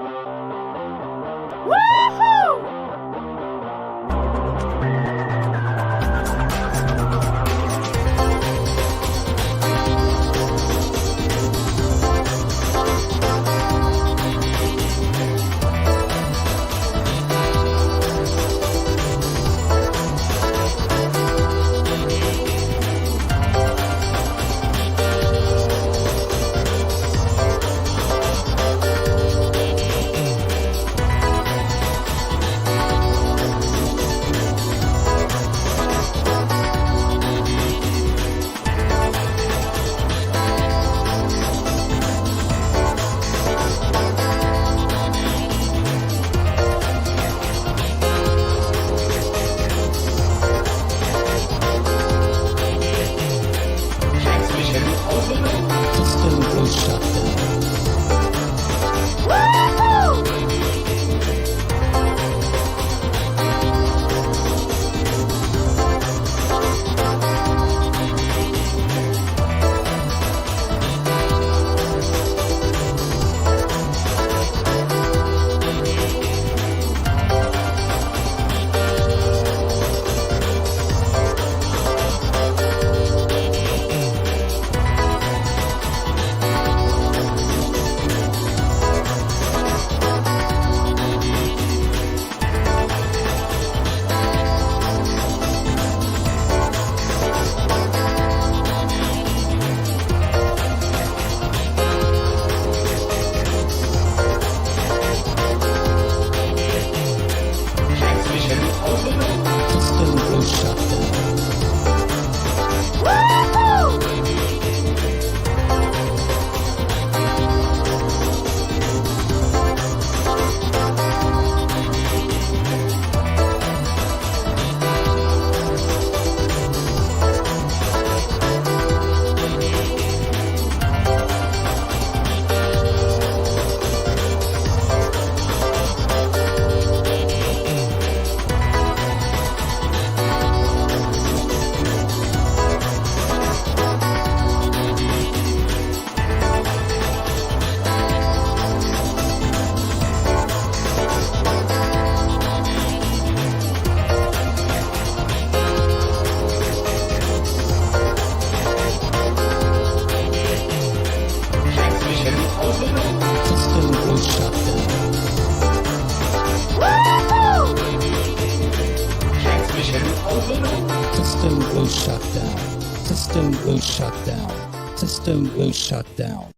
System will shut down. System will shut down.